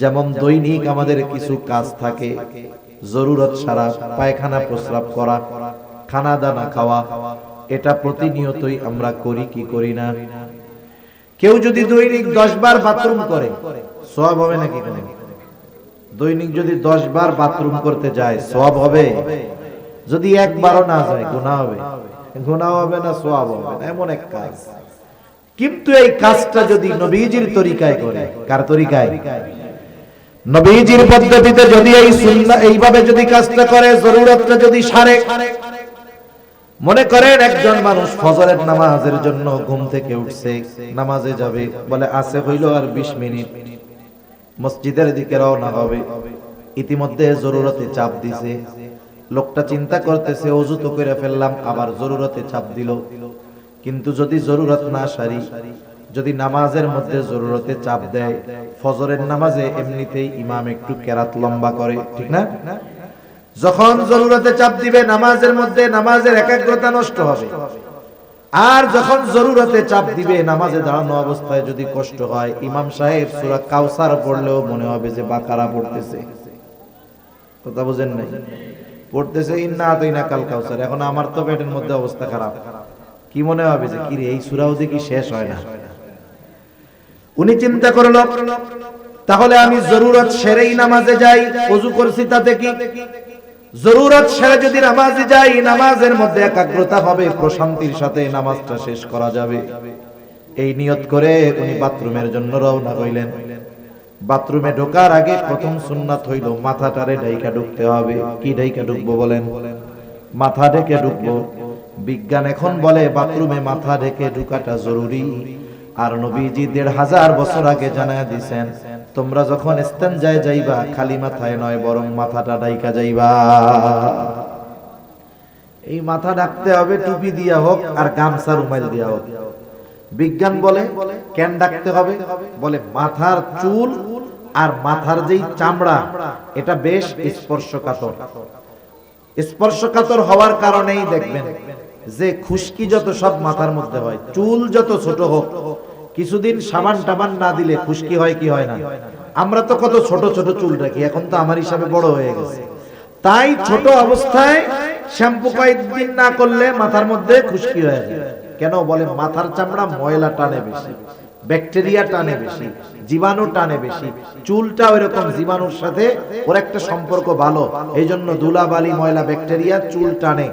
যেমন দৈনিক আমাদের কিছু কাজ থাকে, জরুরত ছাড়া পায়খানা প্রস্রাব করা, খানা দানা খাওয়া, এটা প্রতিনিয়তই আমরা করি কি করি না? কেউ যদি দৈনিক 10 বার বাথরুম করে সওয়াব হবে নাকি? দৈনিক যদি 10 বার বাথরুম করতে যায় সওয়াব হবে? যদি একবারও না যায় গুনাহ হবে। গুনাহ হবে না, সওয়াব হবে না, এমন এক কাজ। কিন্তু এই কাজটা যদি নবীজির তরিকায় করে, কার তরিকায়? নবীজির পদ্ধতিতে যদি এই সুন্নাহ এইভাবে যদি কাজটা করে, জরুরতটা যদি সারে। মনে করেন একজন মানুষ ফজরের নামাজের জন্য ঘুম থেকে উঠছে, নামাজে যাবে, বলে আছে হইল আর 20 মিনিট, মসজিদের দিকে রওনা হবে। ইতিমধ্যে জরুরতে চাপ দিছে, লোকটা চিন্তা করতেছে ওযু তো করে ফেললাম, আবার জরুরতে চাপ দিল। কিন্তু যদি জরুরত না সারি, যদি নামাজের মধ্যে জরুরতে চাপ দেয়, ফজরের নামাজে এমনিতেই ইমাম একটু কেরাত লম্বা করে, ঠিক না? যখন জরুরতে চাপ দিবে নামাজের মধ্যে, নামাজের একাগ্রতা নষ্ট হবে। আর যখন জরুরতে চাপ দিবে নামাজে দাঁড়ানো অবস্থায় যদি কষ্ট হয়, ইমাম সাহেব সূরা কাউসার পড়লেও মনে হবে যে বাকারা পড়তেছে। কথা বুঝেন নাই? পড়তেছে ইন্না আতাইনাকাল কাউসার। এখন আমার তো পেটের মধ্যে অবস্থা খারাপ, কি মনে হবে যে কি রে, এই সূরাও দেখি শেষ হয় না। উনি চিন্তা করলো তাহলে আমি জরুরত সেরেই নামাজে যাই, ওযু করছি তাতে কি? জরুরত সেরে যদি নামাজে যাই, নামাজের মধ্যে একাগ্রতা হবে, প্রশান্তির সাথে নামাজটা শেষ করা যাবে। এই নিয়ত করে উনি বাথরুমের জন্য রওনা হইলেন। বাথরুমে ঢোকার আগে প্রথম সুন্নাত হইল মাথাটারে ঢাইকা ঢুকতে হবে। কি ঢাইকা ঢুকবো বলেন? মাথা ঢেকে ঢুকবো। বিজ্ঞান এখন বলে বাথরুমে মাথা ঢেকে ঢুকাটা জরুরি, আর নবীজি ১৫০০ বছর আগে জানায় দিয়েছেন তোমরা যখন ইস্তেঞ্জায় যাইবা খালি মাথায় নয় বরং মাথাটা ঢাইকা যাইবা। এই মাথা ঢাকতে হবে টুপি দিয়া হোক আর গামছা রুমাল দিয়া হোক। বিজ্ঞান বলে কেন ঢাকতে হবে? বলে মাথার চুল আর মাথার যেই চামড়া এটা বেশ স্পর্শকাতর। স্পর্শকাতর হওয়ার কারণেই দেখবেন যে খুশকি যত সব মাথার মধ্যে হয়, চুল যত ছোট হোক, কিছুদিন সাবান টাবান না দিলে খুশকি হয় কি হয় না? আমরা তো কত ছোট ছোট চুল রাখি, এখন তো আমার হিসাবে বড় হয়ে গেছে। তাই ছোট অবস্থায় শ্যাম্পু কয়েকদিন না করলে মাথার মধ্যে খুশকি হয়ে যায়। কেন? বলে মাথার চামড়া ময়লা টানে বেশি, ব্যাকটেরিয়া টানে বেশি, জীবাণু টানে বেশি। চুলটা ওইরকম জীবাণুর সাথে ওর একটা সম্পর্ক ভালো, এই জন্য ধুলাবালি ময়লা ব্যাকটেরিয়া চুল টানে,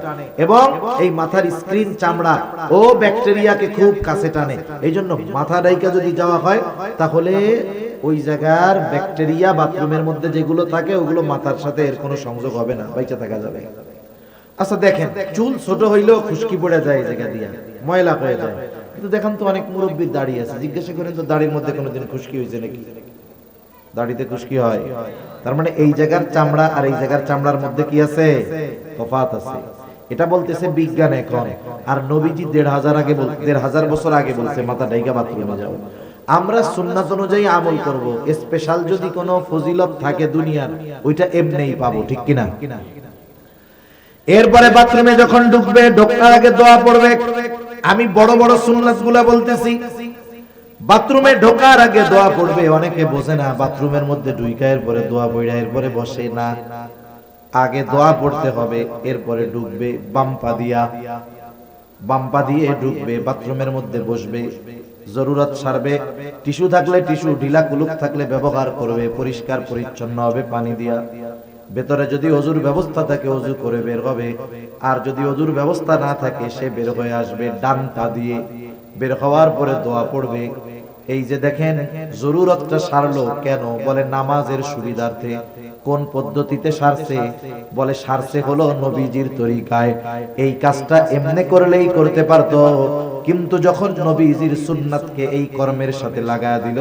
এবং এই মাথার স্ক্রিন চামড়া ও ব্যাকটেরিয়াকে খুব কাছে টানে। এই জন্য মাথা ডাইকা যদি যাওয়া হয় তাহলে ওই জায়গার ব্যাকটেরিয়া বাথরুমের মধ্যে যেগুলো থাকে ওগুলো মাথার সাথে এর কোনো সংযোগ হবে না, বাইচা থাকা যাবে। আচ্ছা দেখেন, চুল ছোট হইলেও খুশকি পড়ে যায় এই জায়গা দিয়া, ময়লা হয়ে যায়। কিন্তু দেখেন তো অনেক মুরব্বীর দাড়ি আছে, জিজ্ঞাসা করেন তো দাড়ির মধ্যে কোনোদিন খুশকি হয়েছে নাকি? দাড়িতে খুশকি হয়, তার মানে এই জায়গার চামড়া আর এই জায়গার চামড়ার মধ্যে কি আছে? তফাৎ আছে। এটা বলতেছে বিজ্ঞান এখন। আর নবীজি ১৫০০ বছর আগে বলছে মাথা ঢাইকা বাথরুমে যাও। আমরা সুন্নাত অনুযায়ী আমল করব। স্পেশাল যদি কোনো ফজিলত থাকে দুনিয়ার, ওইটা এমনিই পাবো, ঠিক কিনা? এরপরে বাথরুমে যখন ঢুকবে, ঢোকার আগে দোয়া পড়বে। আমি বড় বড় সুন্নাতগুলা বলতেছি। বাথরুমে ঢোকার আগে দোয়া পড়বে। অনেকে বোঝে না, বাথরুমের মধ্যে ঢুইকা এরপরে দোয়া পড়া এরপরে বসে না। আগে দোয়া পড়তে হবে, এরপরে ঢুকবে। বাম্পা দিয়ে ঢুকবে, বাথরুমের মধ্যে বসবে, জরুরত সারবে। টিস্যু থাকলে টিস্যু, ঢিলা কুলুক থাকলে ব্যবহার করবে, পরিষ্কার পরিচ্ছন্ন হবে পানি দিয়া। ভেতরে যদি ওযুর ব্যবস্থা থাকে ওযু করে বের হবে, আর যদি ওযুর ব্যবস্থা না থাকে সে বের হয়ে আসবে ডান পা দিয়ে। বের হওয়ার পরে দোয়া পড়বে। এই যে দেখেন জরুরতটা সারলো কেন? বলে নামাজের সুবিধার্থে। কোন পদ্ধতিতে সারছে? বলে সারছে হলো নবীজির তরিকায়। এই কাজটা এমনি করলেই করতে পারতো, কিন্তু যখন নবীজির সুন্নাতকে এই কর্মের সাথে লাগায়া দিল,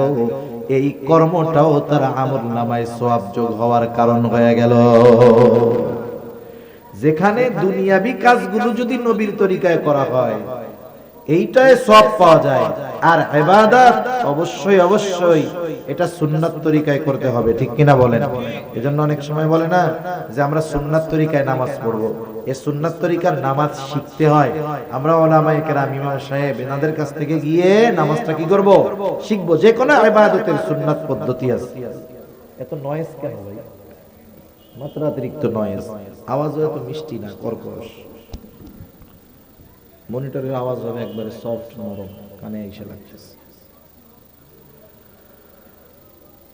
এই কর্মটাও তার আমলনামায় সওয়াব যোগ হওয়ার কারণ হয়ে গেল। যেখানে দুনিয়াবি কাজগুলো যদি নবীর তরিকায় করা হয় এইটায় সওয়াব পাওয়া যায়, আর ইবাদত অবশ্যই এটা সুন্নাত তরিকায় করতে হবে, ঠিক কিনা বলেন? এজন্য অনেক সময় বলে না যে আমরা সুন্নাত তরিকায় নামাজ পড়বো। এই সুন্নাত তরিকার নামাজ শিখতে হয়। আমরা উলামায়ে কেরাম, ইমাম সাহেব এনাদের কাছ থেকে গিয়ে নামাজটা কি করব? শিখবো। যে কোনো ইবাদতের সুন্নাত পদ্ধতি আছে। এত নয়েজ কেন ভাই? মাত্রাতিরিক্ত নয়েজ, আওয়াজও এত মিষ্টি না, কর্কশ। মনিটরের আওয়াজ হবে একবারে সফট, নরম, কানে এসে লাগছে।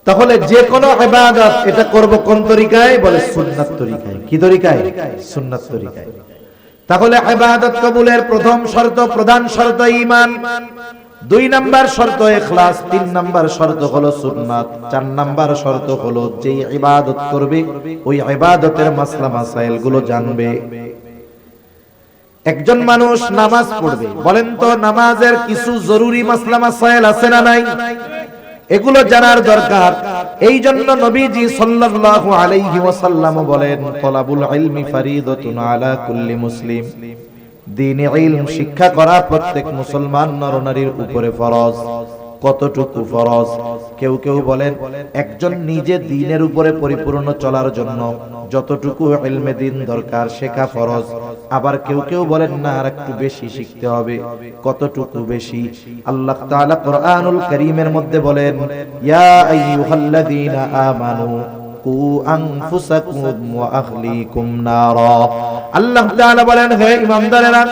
তাহলে যে কোনো ইবাদত এটা করব কোন তরিকায়? বলে সুন্নাত তরিকায়। কি তরিকায়? সুন্নাত তরিকায়। তাহলে ইবাদত কবুলের প্রথম শর্ত, প্রধান শর্ত ঈমান, 2 নাম্বার শর্ত ইখলাস, 3 নাম্বার শর্ত হলো সুন্নাত, 4 নাম্বার শর্ত হলো যে ইবাদত করবে ওই ইবাদতের মাসলা মাসাইল গুলো জানবে। একজন মানুষ নামাজ পড়বে, বলেন তো নামাজের কিছু জরুরি মাসলা মাসাইল আছে না নাই? এগুলো জানার দরকার। এই জন্য নবীজি সাল্লাল্লাহু আলাইহি ওয়াসাল্লাম বলেন, তলাবুল ইলমি ফারিদাতুন আলা কুল্লি মুসলিম। দ্বীনি ইলম শিক্ষা করা প্রত্যেক মুসলমান নরনারীর উপরে ফরজ। কতটুকু ফরজ? কেউ কেউ বলেন একজন নিজে দ্বীনের উপরে পরিপূর্ণ চলার জন্য যতটুকু ইলমে দ্বীন দরকার শেখা ফরজ। আবার কেউ কেউ বলেন না, আর একটু বেশি শিখতে হবে। কতটুকু বেশি? আল্লাহ তাআলা কোরআনুল কারীমের মধ্যে বলেন, ইয়া আইয়ুহাল্লাযীনা আমানু কু আনফুসাকুম ওয়া আহলিকুম নারা। আল্লাহ তাআলা বলেন, হে ঈমানদারেরা,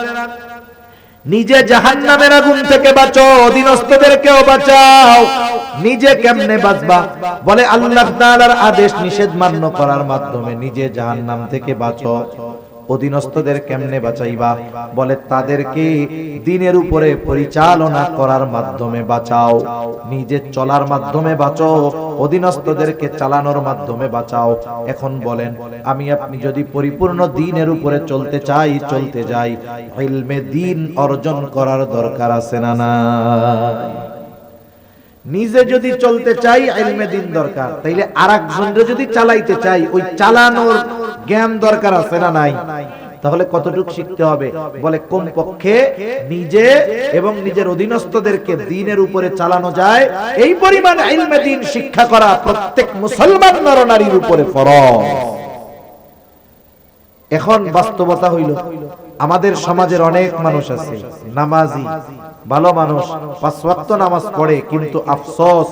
নিজে জাহান্নামের আগুন থেকে বাঁচো, অধীনস্থদেরকেও বাঁচাও। নিজে কেমনে বাঁচবা? বলে আল্লাহ তাআলার আদেশ নিষেধ মান্য করার মাধ্যমে নিজে জাহান্নাম থেকে বাঁচো। অধীনস্থদের কেমনে বাঁচাইবা? বলে তাদেরকে দ্বীনের উপরে পরিচালনা করার মাধ্যমে বাঁচাও, নিজে চলার মাধ্যমে বাঁচাও, অধীনস্থদেরকে চালানোর মাধ্যমে বাঁচাও। এখন বলেন, আমি আপনি যদি পরিপূর্ণ দ্বীনের উপরে চলতে চাই, চলতে যাই, ইলমে দ্বীন অর্জন করার দরকার আছে না নাই? নিজে যদি চলতে চাই ইলমে দ্বীন দরকার, তাইলে আরেকজনকে যদি চালাইতে চাই ওই চালানোর জ্ঞান দরকার আছে না নাই? তাহলে কতটুকু শিখতে হবে? বলে কমপক্ষে নিজে এবং নিজের অধীনস্থদেরকে দ্বীনের উপরে চালানো যায় এই পরিমাণ ইলমে দ্বীন শিক্ষা করা প্রত্যেক মুসলমান নরনারীর উপরে ফরজ। এখন বাস্তবতা হইল, আমাদের সমাজের অনেক মানুষ আছে নামাজি, ভালো মানুষ, 5 ওয়াক্ত নামাজ পড়ে, কিন্তু আফসোস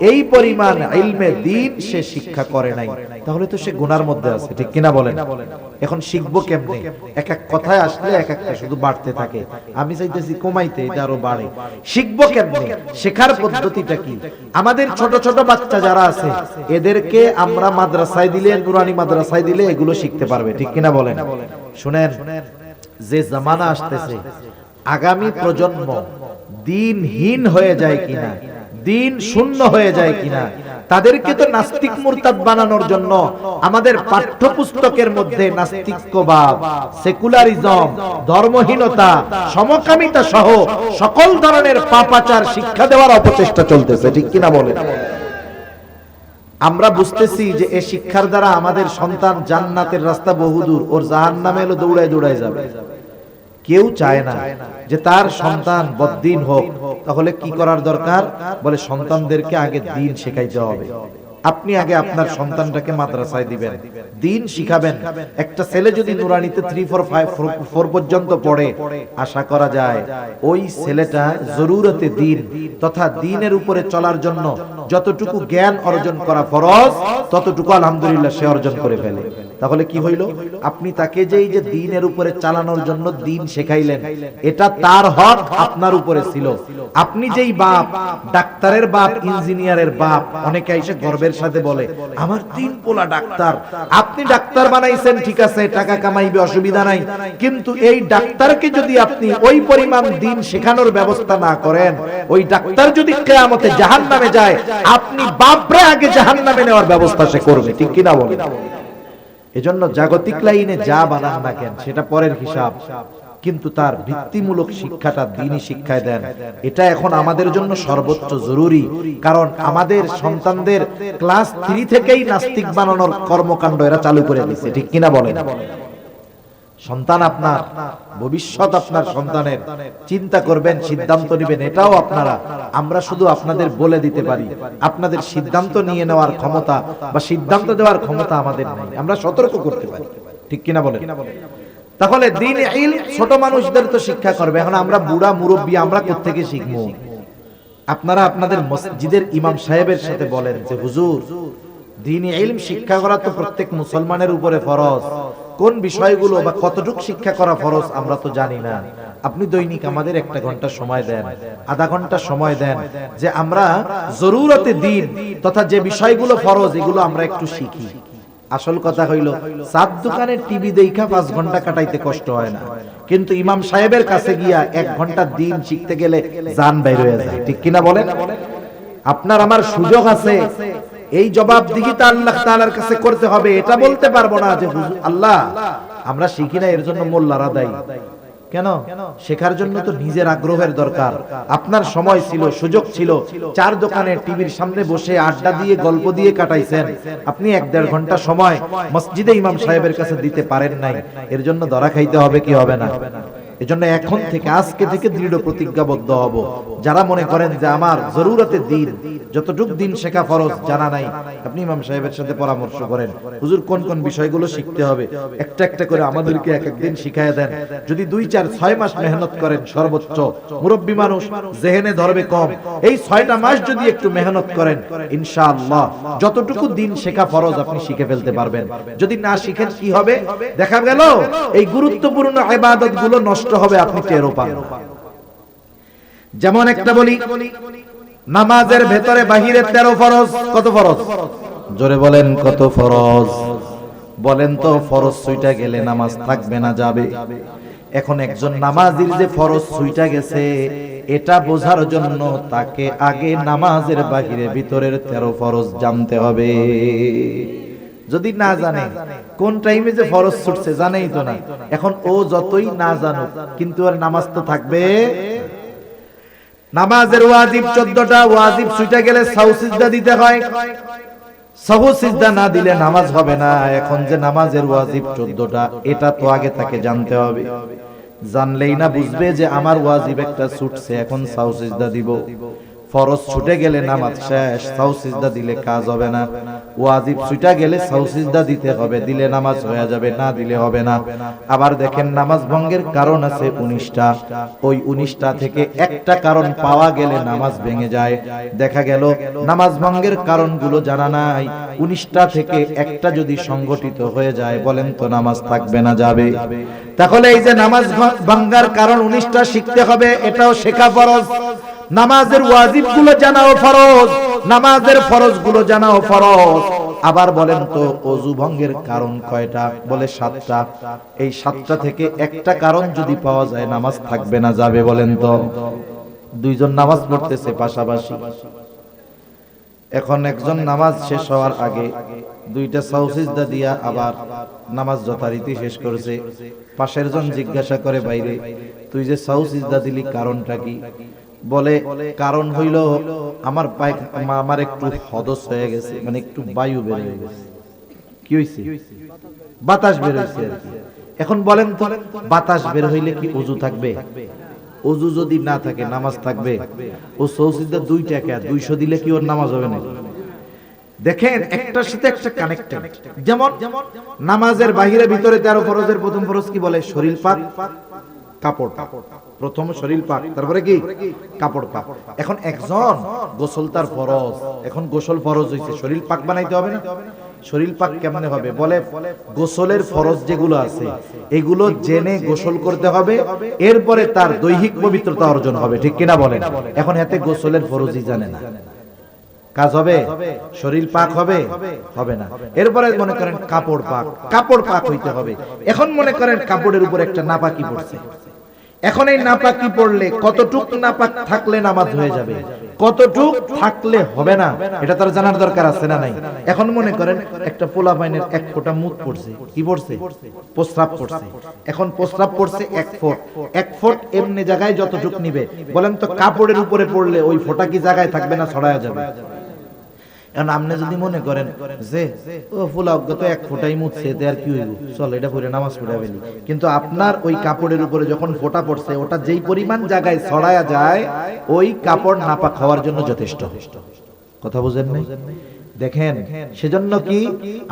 এই পরিমাণ ইলমে দ্বীন সে শিক্ষা করে নাই। তাহলে তো সে গুনার মধ্যে আছে, ঠিক কিনা বলেন? এখন শিখবো কেমনে? এক এক কথায় আসলে এক একটা শুধু বাড়তে থাকে, আমি চাইতেছি কমাইতে, এটা আরো বাড়ে। শিখবো কেমনে? শেখার পদ্ধতিটা কি? আমাদের ছোট ছোট বাচ্চা যারা আছে এদেরকে আমরা মাদ্রাসায় দিলে, নুরানি মাদ্রাসায় দিলে এগুলো শিখতে পারবে, ঠিক কিনা বলেন? শুনেন, যে জামানা আসতেছে, আগামী প্রজন্ম দ্বীনহীন হয়ে যায় কিনা, দ্বীন শূন্য হয়ে যায় কিনা, তাদেরকে তো নাস্তিক মুরতাদ বানানোর জন্য আমাদের পাঠ্যপুস্তকের মধ্যে নাস্তিক্যবাদ, সেকুলারিজম, ধর্মহীনতা, সমকামিতা সহ সকল ধরনের পাপাচার শিক্ষা দেওয়ার অপচেষ্টা চলতেছে, ঠিক কিনা বলেন? আমরা বুঝতেছি যে এই শিক্ষার দ্বারা আমাদের সন্তান জান্নাতের রাস্তা বহুদূর, ওর জাহান্নামে এলো দৌড়ায় দৌড়ায় যাবে। কেউ চায় না যে তার সন্তান বদ্দীন হোক। তাহলে কি করার দরকার? বলে সন্তানদেরকে আগে দ্বীন শেখাইতে হবে। আপনি আগে আপনার সন্তানটাকে মাদ্রাসায় দিবেন, দ্বীন শিখাবেন। একটা ছেলে যদি নুরানিতে 3, 4, 5, 4 পর্যন্ত পড়ে, আশা করা যায় ওই ছেলেটা জরুরতে দ্বীন তথা দ্বীনের উপরে চলার জন্য যতটুকু জ্ঞান অর্জন করা ফরজ, ততটুকু আলহামদুলিল্লাহ সে অর্জন করে ফেলে। তাহলে কি হইল? আপনি তাকে যে এই যে দ্বীনের উপরে চালানোর জন্য দ্বীন শেখাইলেন, এটা তার হক আপনার উপরে ছিল। আপনি যেই বাপ, ডাক্তারের বাপ, ইঞ্জিনিয়ারের বাপ, অনেকে এসে গর্বের সাথে বলে আমার 3 পোলা ডাক্তার। আপনি ডাক্তার বানাইছেন, ঠিক আছে, টাকা কামাইবে, অসুবিধা নাই, কিন্তু এই ডাক্তারকে যদি আপনি ওই পরিমাণ দ্বীন শেখানোর ব্যবস্থা না করেন, ওই ডাক্তার যদি কিয়ামতে জাহান্নামে যায়, আপনি বাপরে আগে জাহান্নামে নেওয়ার ব্যবস্থা সে করবে, ঠিক কিনা বলেন? এজন্য জাগতিক লাইনে যা বানান না কেন সেটা পরের হিসাব, কিন্তু তার ভিত্তিমূলক শিক্ষাটা দ্বীনি শিক্ষায় দেন। এটা এখন আমাদের জন্য সর্বোচ্চ জরুরি, কারণ আমাদের সন্তানদের ক্লাস 3 থেকেই নাস্তিক বানানোর কর্মকাণ্ড এরা চালু করে দিয়েছে, ঠিক কিনা বলেন? সন্তান আপনার, ভবিষ্যৎ আপনার সন্তানের, চিন্তা করবেন, সিদ্ধান্ত নেবেন, এটাও আপনারা। আমরা শুধু আপনাদের বলে দিতে পারি, আপনাদের সিদ্ধান্ত নিয়ে নেওয়ার ক্ষমতা বা সিদ্ধান্ত দেওয়ার ক্ষমতা আমাদের নেই। আমরা সতর্ক করতে পারি, ঠিক কিনা বলেন? তাহলে দ্বীন ইলম ছোট মানুষদের তো শিক্ষা করবে। এখন আমরা বুড়া মুরব্বী, আমরা কোত্থেকে শিখবো? আপনারা আপনাদের মসজিদের ইমাম সাহেবের সাথে বলেন যে হুজুর, দ্বীনি ইলম শিক্ষা করা তো প্রত্যেক মুসলমানের উপরে ফরজ। কোন বিষয়গুলো বা কতটুকু শিক্ষা করা ফরজ আমরা তো জানি না। আপনি দৈনিক আমাদের 1 ঘন্টা সময় দেন, আধা ঘন্টা সময় দেন, যে আমরা জরুরতে দ্বীন তথা যে বিষয়গুলো ফরজ এগুলো আমরা একটু শিখি। আসল কথা হইল, চার দোকানের টিভি দেখা 5 ঘন্টা কাটাইতে কষ্ট হয় না, কিন্তু ইমাম সাহেবের কাছে গিয়া 1 ঘন্টা দ্বীন শিখতে গেলে জান বাইর হয়ে যায়, ঠিক কিনা বলেন? আপনার আমার সুযোগ আছে, এই জবাবদিহিতা আল্লাহ তাআলার কাছে করতে হবে। এটা বলতে পারবো না যে হুজুর আল্লাহ আমরা শিখি না, এর জন্য মোল্লারা দায়ী। কেন? শেখার জন্য তো নিজের আগ্রহের দরকার। আপনার সময় ছিল, সুযোগ ছিল, 4 দোকানে টিভির সামনে বসে আড্ডা দিয়ে গল্প দিয়ে কাটাইছেন, আপনি 1-1.5 ঘন্টা সময় মসজিদে ইমাম সাহেবের কাছে দিতে পারেন নাই, এর জন্য ধরা খাইতে হবে কি হবে না? এজন্য এখন থেকে, আজকে থেকে দৃঢ় প্রতিজ্ঞাবদ্ধ হব, যারা মনে করেন যে আমার জরুরতে দ্বীন, যতটুক দ্বীন শেখা ফরজ জানা নাই, আপনি ইমাম সাহেবের সাথে পরামর্শ করেন, হুজুর কোন কোন বিষয়গুলো শিখতে হবে, একটা একটা করে আমাদেরকে এক এক দিন শিখায় দেন। যদি 2, 4, 6 মাস মেহনত করেন সর্বোচ্চ, মুরব্বী মানুষ জেহেনে ধরবে কম, এই 6টা মাস যদি একটু মেহনত করেন, ইনশাআল্লাহ যতটুকু দ্বীন শেখা ফরজ আপনি শিখে ফেলতে পারবেন। যদি না শিখেন কি হবে? দেখা গেল এই গুরুত্বপূর্ণ ইবাদতগুলো নষ্ট হবে, আপনি টেরও পান না। যেমন একটা বলি, নামাজের ভেতরে বাহিরে 13 ফরজ। কত ফরজ? জোরে বলেন কত ফরজ? বলেন তো ফরজ ছুইটা গেলে নামাজ থাকবে না যাবে? এখন একজন নামাজির যে ফরজ ছুইটা গেছে এটা বোঝার জন্য তাকে আগে নামাজের বাহিরে ভিতরের 13 ফরজ জানতে হবে। যদি না জানে কোন টাইমে যে ফরজ ছুটছে জানেই তো না, এখন ও যতই না জানুক কিন্তু আর নামাজ তো থাকবে। নামাজের ওয়াজিব 14টা, ওয়াজিব ছুটে গেলে সাহু সিজদা দিতে হয়। সাহু সিজদা না দিলে নামাজ হবে না। এখন যে নামাজের ওয়াজিব 14টা এটা তো আগে তাকে জানতে হবে। জানলেই না বুঝবে যে আমার ওয়াজিব একটা ছুটছে, এখন সাহু সিজদা দিব। ফরজ ছুটে গেলে নামাজ শেষ, সাহু সিজদা দিলে কাজ হবে না। ওয়াজিব ছুটে গেলে সাহু সিজদা দিতে হবে, দিলে নামাজ হয়ে যাবে, না দিলে হবে না। আবার দেখেন নামাজ ভঙ্গের কারণ আছে 19টা, ওই 19টা থেকে একটা কারণ পাওয়া গেলে নামাজ ভেঙে যায়। দেখা গেল নামাজ ভঙ্গের কারণগুলো জানা নাই, 19টা থেকে একটা যদি সংগঠিত হয়ে যায় বলেন তো নামাজ থাকবে না যাবে? তাহলে এই যে নামাজ ভাঙ্গার কারণ 19টা শিখতে হবে, এটাও শেখা ফরজ। নামাজের ওয়াজিব গুলো জানাও ফরজ, নামাজের ফরজ গুলো জানাও ফরজ। আবার বলেন তো ওযু ভঙ্গের কারণ কয়টা? বলে 7টা। এই 7টা থেকে একটা কারণ যদি পাওয়া যায় নামাজ থাকবে না যাবে বলেন তো? দুইজন নামাজ পড়তেছে পাশাপাশি, এখন একজন নামাজ শেষ হওয়ার আগে 2টা সাহু সিজদা দিয়া আবার নামাজ যথারীতি শেষ করেছে। পাশের জন জিজ্ঞাসা করে বাইরে, তুই যে সাহু সিজদা দিলি কারণটা কি? বলে কারণ হইল আমার একটু হদস হয়ে গেছে, মানে একটু বায়ু বের হয়ে গেছে। কি হইছে? বাতাস বের হইছে আর কি। এখন বলেন তো বাতাস বের হইলে কি ওযু থাকবে? ওযু যদি না থাকে নামাজ থাকবে? ও সৌসিদা 2 টাকা 200 দিলে কি ওর নামাজ হবে না? দেখেন একটার সাথে একটা কানেক্টেড। যেমন নামাজের বাহিরে ভিতরে 13 ফরজের প্রথম ফরজ কি বলে? শরীর পাক, কাপড় পাক। প্রথম শরীর পাক, তারপরে কি? কাপড় পাক। এখন একজন গোসল তার ফরজ, এখন গোসল ফরজ হইছে, শরীর পাক বানাইতে হবে না? শরীর পাক কেমনে হবে? বলে গোসলের ফরজ যেগুলো আছে এগুলো জেনে গোসল করতে হবে, এরপরে তার দৈহিক পবিত্রতা অর্জন হবে, ঠিক কিনা বলেন? এখন এতে গোসলের ফরজই জানে না, কাজ হবে? শরীর পাক হবে? হবে না। এরপরে মনে করেন কাপড় পাক, কাপড় পাক হইতে হবে। এখন মনে করেন কাপড়ের উপর একটা নাপাকি পড়ছে, এখন এই নাপাকি পড়লে কতটুক নাপাক থাকলে নামাজ হয়ে যাবে, কতটুক থাকলে হবে না, এটা তার জানার দরকার আছে না নাই? এখন মনে করেন একটা পোলা পাইনের 1 ফোঁটা মুত পড়ছে, কি পড়ছে? প্রস্রাব পড়ছে। এখন প্রস্রাব পড়ছে 1 ফুট, 1 ফুট এমনি জায়গায় যতটুক নিবে, বলেন তো কাপড়ের উপরে পড়লে ওই ফোঁটা কি জায়গায় থাকবে না ছড়ায়া যাবে? এখন আপনি যদি মনে করেন যে ও ফুলা অজ্ঞত 1 ফোঁটাই মুছছে, এতে আর কি হইব, চল এটা পরে নামাজ পড়ে ফেলি, কিন্তু আপনার ওই কাপড়ের উপরে যখন ফোঁটা পড়ছে ওটা যেই পরিমাণ জায়গায় ছড়ায়া যায় ওই কাপড় নাপাক হওয়ার জন্য যথেষ্ট। কথা বুঝেন নাই? দেখেন সেজন্য কি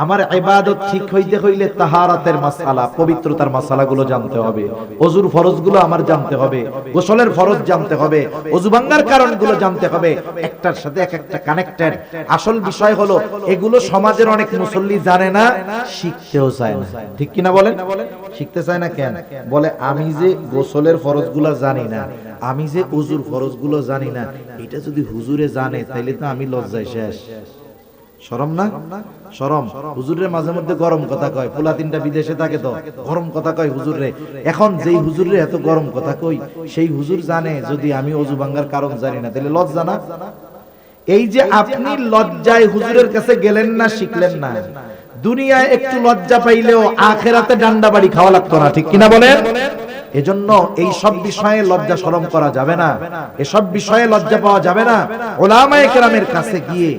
আমার ইবাদত ঠিক হইতে হইলে তাহারাতের মাসআলা, পবিত্রতার মাসআলাগুলো জানতে হবে, ওযুর ফরজগুলো আমার জানতে হবে, গোসলের ফরজ জানতে হবে, ওযু ভাঙার কারণগুলো জানতে হবে, একটার সাথে একটা কানেক্টেড। আসল বিষয় হলো এগুলো সমাজের অনেক মুসল্লি জানে না, শিখতেও চায় না, ঠিক কিনা বলেন? শিখতে চায় না কেন? বলে আমি যে গোসলের ফরজগুলো জানি না, আমি যে ওযুর ফরজগুলো জানি না, এটা যদি হুজুরে জানে তাইলে তো আমি লজ্জায় শেষ। শরম না? শরম। হুজুরের মাঝে মধ্যে গরম কথা কয়, পোলা 3টা বিদেশে থাকে তো গরম কথা কয় হুজুরে। এখন যেই হুজুরে এত গরম কথা কই সেই হুজুর জানে যদি আমি ওযু ভাঙার কারণ জানি না, তাহলে লজ্জা না? এই যে আপনি লজ্জায় হুজুরের কাছে গেলেন না, শিখলেন না, দুনিয়ায় একটু লজ্জা পাইলেও আখিরাতে ডান্ডা বাড়ি খাওয়া লাগতো না, ঠিক কিনা বলেন? এজন্য এই সব বিষয়ে লজ্জা শরম করা যাবে না, এসব বিষয়ে লজ্জা পাওয়া যাবে না। উলামায়ে কেরামের কাছে গিয়ে,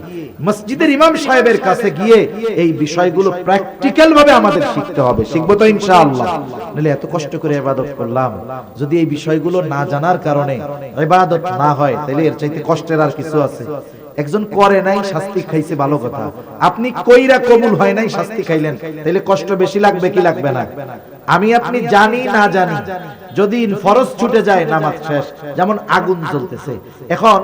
মসজিদের ইমাম সাহেবের কাছে গিয়ে এই বিষয়গুলো প্র্যাকটিক্যাল ভাবে আমাদের শিখতে হবে। শিখবো তো ইনশাআল্লাহ? নাহলে এত কষ্ট করে ইবাদত করলাম, যদি এই বিষয়গুলো না জানার কারণে ইবাদত না হয় তাহলে এর চাইতে কষ্টের আর কিছু আছে? একজন করে নাই শাস্তি খাইছে, ভালো কথা। আপনি কইরা কবুল হয় নাই শাস্তি খাইলেন, তাহলে কষ্ট বেশি লাগবে কি লাগবে না? আমি আপনি জানি না জানি যদি ফরজ ছুটে যায় নামাজ শেষ। যেমন আগুন জ্বলতেছে, এখন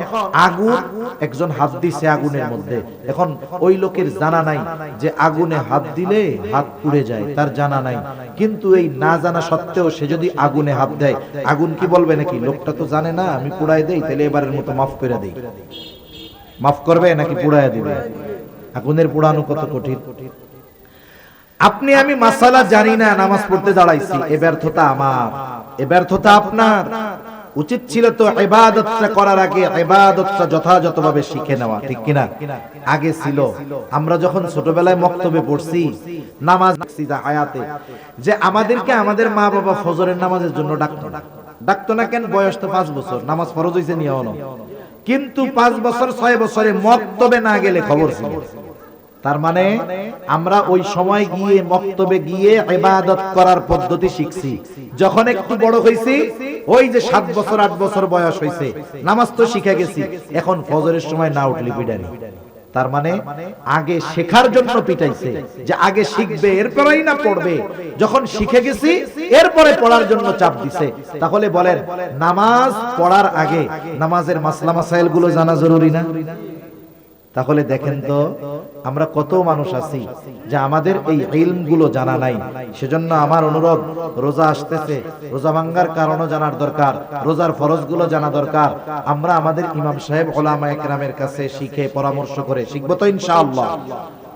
আগুন, একজন হাত দিছে আগুনের মধ্যে, এখন ওই লোকের জানা নাই যে আগুনে হাত দিলে হাত পুড়ে যায়, তার জানা নাই, কিন্তু এই না জানা সত্ত্বেও সে যদি আগুনে হাত দেয়, আগুন কি বলবে নাকি লোকটা তো জানে না, আমি পুড়াই দেই, তাহলে এবারের মতো মাফ করে দেই? মাফ করবে নাকি পুড়াইয়া দিবে? আগুনের পোড়ানো কত কঠিন। আপনি আমি মাসালা জানি না, নামাজ পড়তে দাঁড়াইছি, এ ব্যর্থতা আমার, এ ব্যর্থতা আপনার। উচিত ছিল তো ইবাদতটা করার আগে ইবাদতটা যথাযথভাবে শিখে নেওয়া, ঠিক কিনা? আগে ছিল, আমরা যখন ছোটবেলায় মক্তবে পড়ছি, নামাজ সিজা আয়াতে, যে আমাদেরকে আমাদের মা বাবা ফজরের নামাজের জন্য ডাকতো না কেন? বয়স তো 5 বছর, নামাজ ফরজ হইছে নিয়ম, কিন্তু 5 বছর 6 বছরে মক্তবে না গেলে খবর ছিল। তার মানে আমরা ওই সময় গিয়ে মক্তবে গিয়ে ইবাদত করার পদ্ধতি শিখছি। যখন একটু বড় হইছি, ওই যে 7 বছর 8 বছর বয়স হইছে, নামাজ তো শিখে গেছি, এখন ফজরের সময় না উঠলে পিটানি। তার মানে আগে শেখার জন্য পিটাইছে, যে আগে শিখবে এরপরেই না পড়বে। যখন শিখে গেছি এরপরে পড়ার জন্য চাপ দিছে। তাহলে বলেন, নামাজ পড়ার আগে নামাজের মাসলা মাসাইল গুলো জানা জরুরি না? তাহলে দেখেন তো আমরা কত মানুষ আছি যে আমাদের এই ইলম গুলো জানা নাই। সেজন্য আমার অনুরোধ, রোজা আসতেছে, রোজা ভাঙ্গার কারণও জানার দরকার, রোজার ফরজ গুলো জানা দরকার। আমরা আমাদের ইমাম সাহেব উলামায়ে কেরামের কাছে শিখে পরামর্শ করে শিখবো তো ইনশাআল্লাহ।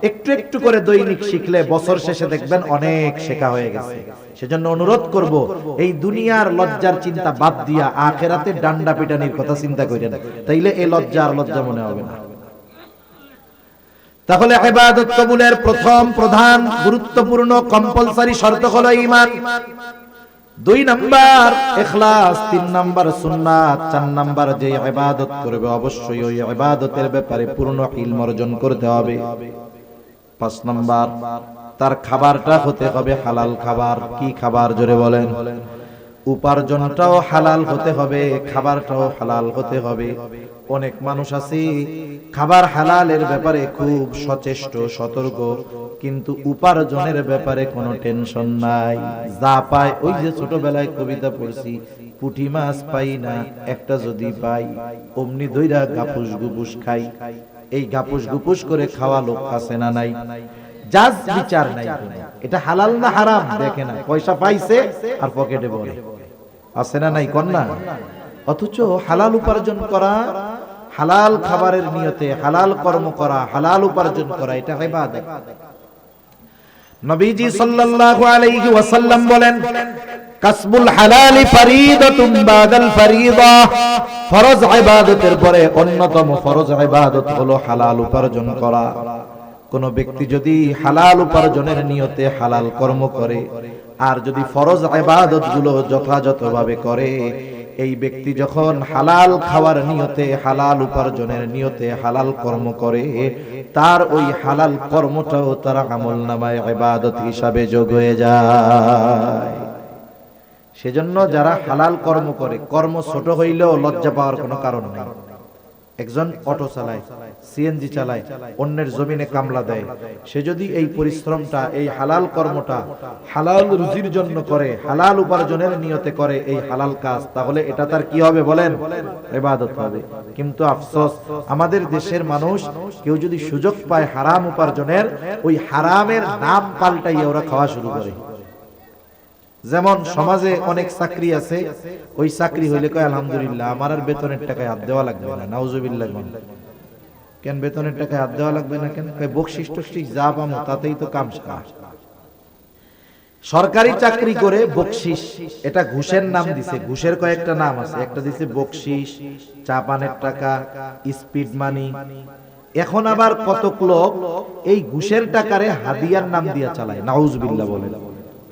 একটু একটু করে দৈনিক শিখলে বছর শেষে দেখবেন অনেক শেখা হয়ে গেছে। সেজন্য অনুরোধ করব, এই দুনিয়ার লজ্জার চিন্তা বাদ দিয়া আখিরাতে ডান্ডা পিটানির কথা চিন্তা করেন, তাইলে এই লজ্জা আর লজ্জা মনে হবে না। তাহলে ইবাদত কবুলের প্রথম প্রধান গুরুত্বপূর্ণ কম্পালসারি শর্ত হলো ঈমান, 2 নাম্বার ইখলাস, 3 নাম্বার সুন্নাত, 4 নাম্বার যে ইবাদত করবে অবশ্যই ওই ইবাদতের ব্যাপারে পূর্ণ ইলম অর্জন করতে হবে। 5 নাম্বার তার খাবারটা হতে হবে হালাল খাবার। কি খাবার? জোরে বলেন। উপার্জনটাও হালাল হতে হবে, খাবারটাও হালাল হতে হবে। অনেক মানুষ আছে খাবার হালালের ব্যাপারে খুব সচেষ্ট সতর্ক, কিন্তু উপার্জনের ব্যাপারে কোনো টেনশন নাই। যা পায়, ওই যে ছোটবেলায় কবিতা পড়ছি, পুঁটি মাছ পাই না একটা যদি পাই, অমনি দইরা গাপুস গুপুস খাই। এই গাপুস গুপুস করে খাওয়া লোক আছে না নাই? জাজ বিচার নাই, এটা হালাল না হারাম দেখে না, পয়সা পাইছে আর পকেটে ভরে, আছে না নাই? কন্যা। অথচ হালাল উপার্জন করা, হালাল খাবারের নিয়তে হালাল কর্ম করা, হালাল উপার্জন করা, এটা ইবাদত। নবীজি সাল্লাল্লাহু আলাইহি ওয়াসাল্লাম বলেন, কাসবুল হালালি ফরিদাতুন বাদাল ফরিদা, ফরজ ইবাদতের পরে অন্যতম ফরজ ইবাদত হলো হালাল উপার্জন করা। কোন ব্যক্তি যদি হালাল উপার্জনের নিয়তে হালাল কর্ম করে, আর যদি ফরজ ইবাদত গুলো যথাযথভাবে করে, এই ব্যক্তি যখন হালাল খাওয়ার নিয়তে, হালাল উপার্জনের নিয়তে হালাল কর্ম করে, তার ওই হালাল কর্মটাও তার আমলনামায় ইবাদত হিসাবে যোগ হয়ে যায়। সেজন্য যারা হালাল কর্ম করে, কর্ম ছোট হইলেও লজ্জা পাওয়ার কোনো কারণ নেই। একজন অটো চালায়, সিএনজি চালায়, অন্যের জমিনে কামলা দেয়, সে যদি এই পরিশ্রমটা, এই হালাল কর্মটা হালাল রুজির জন্য করে, হালাল উপার্জনের নিয়তে করে এই হালাল কাজ, তাহলে এটা তার কি হবে বলেন? ইবাদত হবে। কিন্তু আফসোস, আমাদের দেশের মানুষ কেউ যদি সুযোগ পায় হারাম উপার্জনের, ওই হারামের নাম পাল্টাইয়া ওরা খাওয়া শুরু করে। যেমন সমাজে অনেক চাকরি আছে, ওই চাকরি হইলে কয় আলহামদুলিল্লাহ, আমার আর বেতনের টাকায় হাত দেওয়া লাগবে না। নাউজুবিল্লাহ। কেন বেতনের টাকায় হাত দেওয়া লাগবে না কেন? কয় বকশিস টকশিস যা পামো তাতেই তো কাম শেষ। সরকারি চাকরি করে বকশিস, এটা ঘুষের নাম দিছে। ঘুষের কয়েকটা নাম আছে, একটা দিছে বকশিস, চা পানের টাকা, স্পিড মানি। এখন আবার কতক লোক এই ঘুষের টাকারে হাদিয়ার নাম দিয়া চালায়। নাউজুবিল্লাহ বলেন।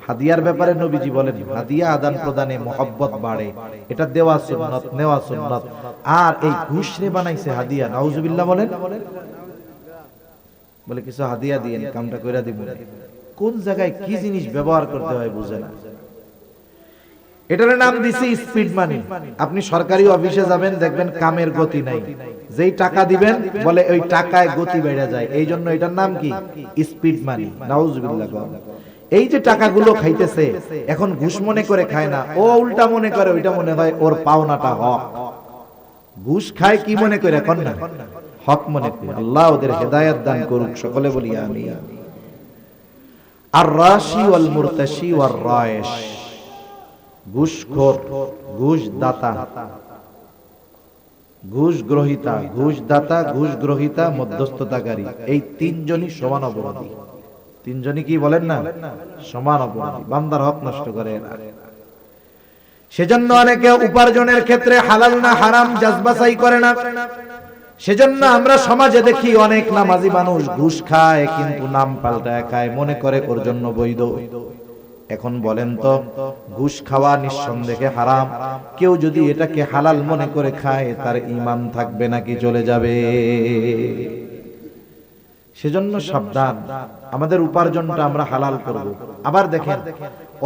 হাদিয়ার ব্যাপারে নবীজি বলেন, হাদিয়া আদান প্রদানে মহব্বত বাড়ে, এটা দেওয়া সুন্নাত, নেওয়া সুন্নাত। আর এই ঘুষ রে বানাইছে হাদিয়া। নাউজুবিল্লাহ বলেন। বলে কিছু হাদিয়া দিয়েন, কামটা কইরা দিব। কোন জায়গায় কি জিনিস ব্যবহার করতে হয় বুঝে না। এটার নাম দিছে স্পিড মানি। আপনি সরকারি অফিসে যাবেন, দেখবেন কামের গতি নাই। যেই টাকা দিবেন বলে ওই টাকায় গতি বেড়ে যায়, এই জন্য এটার নাম কি? স্পিড মানি। নাউজুবিল্লাহ। এই যে টাকাগুলো খাইতেছে, এখন ঘুষ মনে করে খায় না, ও উল্টা মনে করে ওইটা মনে হয় ওর পাওনাটা হক। ঘুষ খায় কি মনে করে? এখন না, হক মনে করে। আল্লাহ ওদের হেদায়েত দান করুক, সকলে বলি আমিন। আর রাশি ওয়াল মুরতাশি ওয়ার রায়েশ, ঘুষখোর, ঘুষ দাতা, ঘুষ গ্রহীতা, ঘুষ দাতা, ঘুষ গ্রহীতা, মধ্যস্থতাকারী, এই তিনজনই সমান অপরাধী। তিনজনই কি বলেন না সমান অপরাধী, বান্দার হক নষ্ট করে এরা। সেজন্য অনেকে উপার্জনের ক্ষেত্রে হালাল না হারাম যাচাই করে না। সেজন্য আমরা সমাজে দেখি অনেক নামাজি মানুষ ঘুষ খায়, কিন্তু নাম পাল্টায় খায়, মনে করে ওর জন্য বৈধ। এখন বলেন তো, ঘুষ খাওয়া নিঃসন্দেহে হারাম, কেউ যদি এটাকে হালাল মনে করে খায় তার ঈমান থাকবে নাকি চলে যাবে? সেজন্য সাবধান, আমাদের উপার্জনটা আমরা হালাল করব। আবার দেখেন,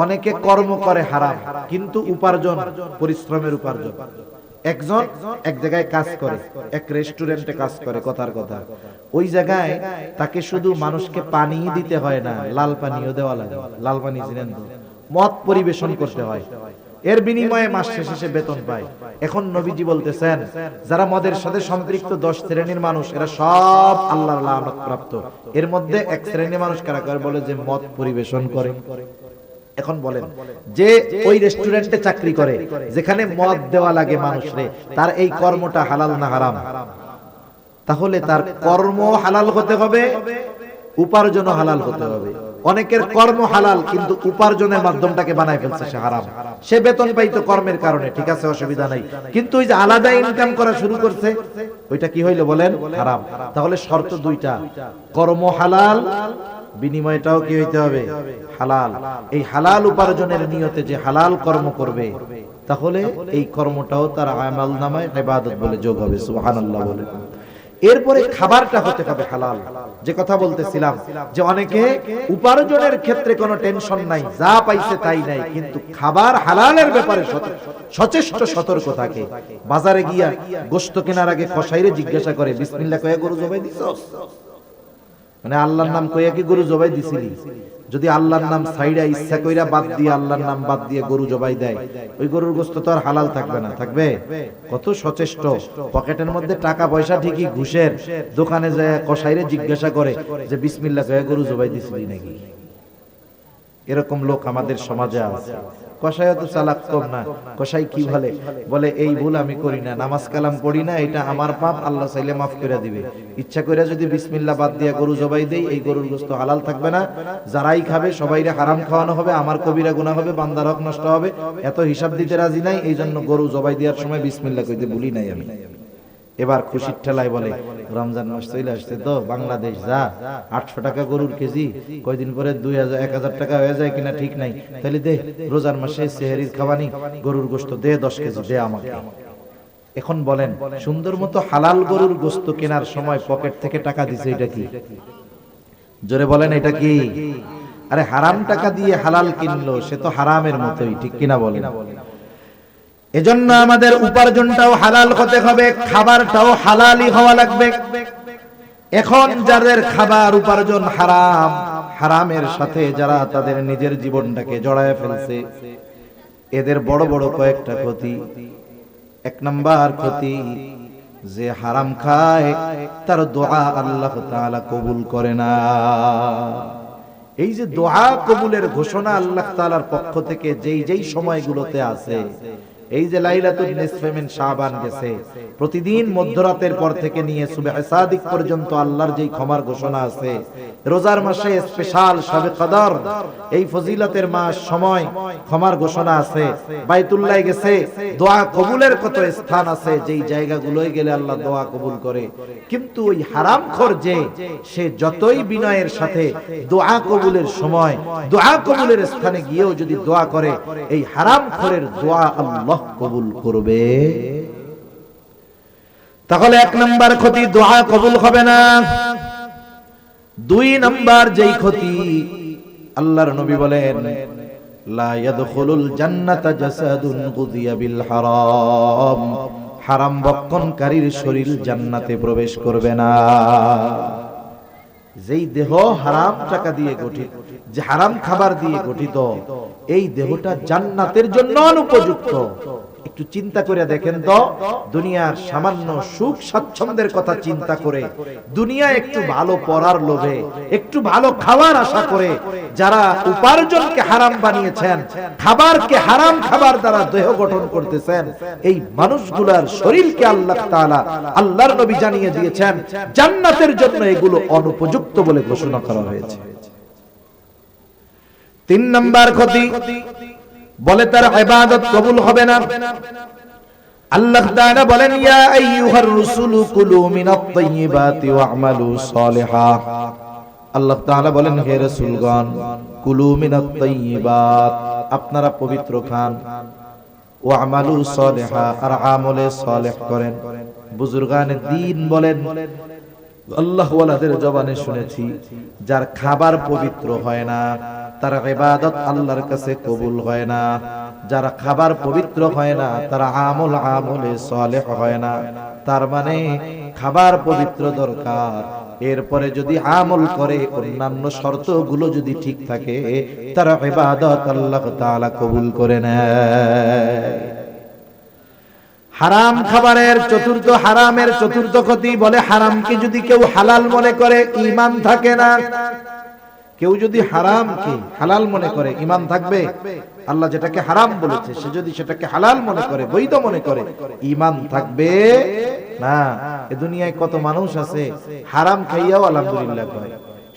অনেকে কর্ম করে হারাম, কিন্তু উপার্জন পরিশ্রমের উপার্জন। একজন এক জায়গায় কাজ করে, এক রেস্টুরেন্টে কাজ করে, কথার কথা, ওই জায়গায় তাকে শুধু মানুষকে পানি দিতে হয় না, লাল পানিও দেওয়া লাগে। লাল পানি জানেন তো, মদ পরিবেশন করতে হয়, এর বিনিময়ে মাস শেষে সে বেতন পায়। এখন নবীজি বলতেছেন, যারা মদের সাথে সম্পৃক্ত 10 শ্রেণীর মানুষ, এরা সব আল্লাহর লানত প্রাপ্ত। এর মধ্যে এক শ্রেণীর মানুষ কারা করে, বলে যে মদ পরিবেশন করে। এখন বলেন, যে ওই রেস্টুরেন্টে চাকরি করে, যেখানে মদ দেওয়া লাগে মানুষরে, তার এই কর্মটা হালাল না হারাম? তাহলে তার কর্ম হালাল হতে হবে, উপার্জনও হালাল হতে হবে। অনেকের কর্ম হালাল, কিন্তু উপার্জনের মাধ্যমটাকে বানায় ফেলছে সে হারাম। সে বেতন পাইতো কর্মের কারণে, ঠিক আছে, অসুবিধা নাই, কিন্তু ওই যে আলাদা ইনকাম করা শুরু করছে, ওইটা কি হইলো বলেন? হারাম। তাহলে শর্ত দুইটা, কর্ম হালাল, বিনিময়টাও কি হইতে হবে? হালাল। এই হালাল উপার্জনের নিয়তে যে হালাল কর্ম করবে, তাহলে এই কর্মটাও তার আমল নামায় ইবাদত বলে যোগ হবে। সুবহানাল্লাহ বলে। এরপরে খাবারটা হতে হবে হালাল। যে কথা বলতেছিলাম, যে অনেকে উপার্জনের ক্ষেত্রে কোনো টেনশন নাই, যা পাইছে তাই নাই, কিন্তু খাবার হালালের ব্যাপারে সচেষ্ট সতর্ক থাকে। বাজারে গিয়া গোশত কেনার আগে কসাইরে জিজ্ঞাসা করে, বিসমিল্লাহ কয়ে গরু জবাই দিছস? মানে আল্লাহর নাম কইয়া কি গরু জবাই দিছিলি? যদি আল্লাহর নাম ছাইড়া ইচ্ছা কইরা বাদ দিয়ে, আল্লাহর নাম বাদ দিয়ে গরু জবাই দেয়, ওই গরুর গোশত তো আর হালাল থাকবে না। থাকবে? কত সচেষ্ট। পকেটের মধ্যে টাকা পয়সা ঠিকই, ঘুষের দোকানে যায় কসাইরে জিজ্ঞাসা করে যে বিসমিল্লাহ কয়ে গরু জবাই দিছিলি নাকি? এরকম লোক আমাদের সমাজে আছে। কসাই তো চালাক কম না। কসাই কি বলে? বলে এই ভুল আমি করি না, নামাজ কালাম পড়ি না, এটা আমার পাপ, আল্লাহ চাইলে মাফ করে দিবে। ইচ্ছা করে যদি বিসমিল্লাহ বাদ দিয়া গরু জবাই দেই, এই গরুর গোশত হালাল থাকবে না, যারাই খাবে সবাইরে হারাম খাওয়ানো হবে, আমার কবিরা গুনাহ হবে, বান্দার হক নষ্ট হবে। এত হিসাব দিতে রাজি নাই, এই জন্য গরু জবাই দেওয়ার সময় বিসমিল্লাহ কইতে ভুলি নাই আমি। এবার খুশির ঠেলায় বলে, রমজান মাস চলে আসছে তো, বাংলাদেশ যা 800 টাকা গরুর কেজি, কয়দিন পরে 2000-1000 টাকা হয়ে যায় কিনা ঠিক নাই, তাহলে দে রোজার মাসে সেহরির খাওয়ানি গরুর গোশত দে 10 কেজি দে আমাকে। এখন বলেন, সুন্দর মতো হালাল গরুর গোশত কেনার সময় পকেট থেকে টাকা দিছে, এটা কি? জোরে বলেন, এটা কি? আরে হারাম টাকা দিয়ে হালাল কিনলো, সে তো হারামের মতোই, ঠিক কিনা বলেন? এজন্য আমাদের উপার্জনটাও হালাল হতে হবে, খাবারটাও হালালই হওয়া লাগবে। এখন যাদের খাবার উপার্জন হারাম, হারামের সাথে যারা তাদের নিজের জীবনটাকে জড়ায় ফেলছে, এদের বড় বড় কয়েকটা ক্ষতি। 1 নাম্বার ক্ষতি, যে হারাম খায় তার দোয়া আল্লাহ তাআলা কবুল করে না। এই যে দোয়া কবুলের ঘোষণা আল্লাহ তাআলার পক্ষ থেকে যেই যেই সময়গুলোতে আছে, এই যে লাইলাতুল নিসফে মিন শাবান গেছে, প্রতিদিন মধ্যরাতের পর থেকে নিয়ে সুবহ সাদিক পর্যন্ত আল্লাহর যেই ক্ষমার ঘোষণা আছে, রোজার মাসে স্পেশাল শবে কদর, এই ফজিলতের মাস সময় ক্ষমার ঘোষণা আছে, বাইতুল্লাহ গেছে, দোয়া কবুলের কত স্থান আছে, যেই জায়গাগুলোয় গেলে আল্লাহ দোয়া কবুল করে। কিন্তু ওই হারামখোর যে, সে যতই বিনয়ের সাথে দোয়া কবুলের সময়, দোয়া কবুলের স্থানে গিয়েও যদি দোয়া করে, এই হারামখোরের দোয়া আল্লাহ কবুল করবে। তাহলে 1 নাম্বার ক্ষতি, দোয়া কবুল হবে না। 2 নাম্বার যেই ক্ষতি, আল্লাহর নবী বলেন, লা ইয়াদখুলুল জান্নাতা জাসাদুন গুযিয়া বিল হারাম, হারাম ভক্ষণকারীর শরীর জান্নাতে প্রবেশ করবে না। যেই দেহ হারাম টাকা দিয়ে গঠিত, যে হারাম খাবার দিয়ে গঠিত, এই দেহটা জান্নাতের জন্য অনুপযুক্ত। একটু চিন্তা করে দেখেন তো, দুনিয়ার সামান্য সুখ স্বাচ্ছন্দ্যের কথা চিন্তা করে, দুনিয়া একটু ভালো পড়ার লোভে, একটু ভালো খাবার আশা করে যারা উপার্জনকে হারাম বানিয়েছেন, খাবারকে হারাম খাবার দ্বারা দেহ গঠন করতেছেন, এই মানুষগুলার শরীরকে আল্লাহ তাআলা, আল্লাহর নবী জানিয়ে দিয়েছেন জান্নাতের জন্য এগুলো অনুপযুক্ত বলে ঘোষণা করা হয়েছে। তিন নাম্বার ক্ষতি, বলে তার ইবাদত কবুল হবে না। আল্লাহ তাআলা বলেন, ইয়া আইয়ুহার রাসূলু কুলু মিনাত তাইয়্যিবাতি ওয়া'মালু সালিহা। আল্লাহ তাআলা বলেন, হে রাসূলগণ, কুলু মিনাত তাইয়্যিবাত, আপনারা পবিত্র খান, ওয়া'মালু সালিহা, আর আমলে সালেহ করেন। বুজুর্গানে দ্বীন বলেন, আল্লাহ ওয়ালাদের জবানে শুনেছি, যার খাবার পবিত্র হয় না তার ইবাদত আল্লাহর কাছে কবুল হয় না। যার খাবার পবিত্র হয় না তার আমলে সালেহ হয় না। তার মানে খাবার পবিত্র দরকার, এরপরে যদি আমল করে অন্যান্য শর্তগুলো যদি ঠিক থাকে তার ইবাদত আল্লাহ তাআলা কবুল করে নেয়। হারাম খাবারের চতুর্থ, হারামের চতুর্থ ক্ষতি, বলে হারামকে যদি কেউ হালাল মনে করে ঈমান থাকে না। কেউ যদি হারামকে হালাল মনে করে ঈমান থাকবে? আল্লাহ যেটাকে হারাম বলেছে সে যদি সেটাকে হালাল মনে করে, বৈধ মনে করে, ঈমান থাকবে না। এ দুনিয়ায় কত মানুষ আছে হারাম খাইয়াও আলহামদুলিল্লাহ কয়,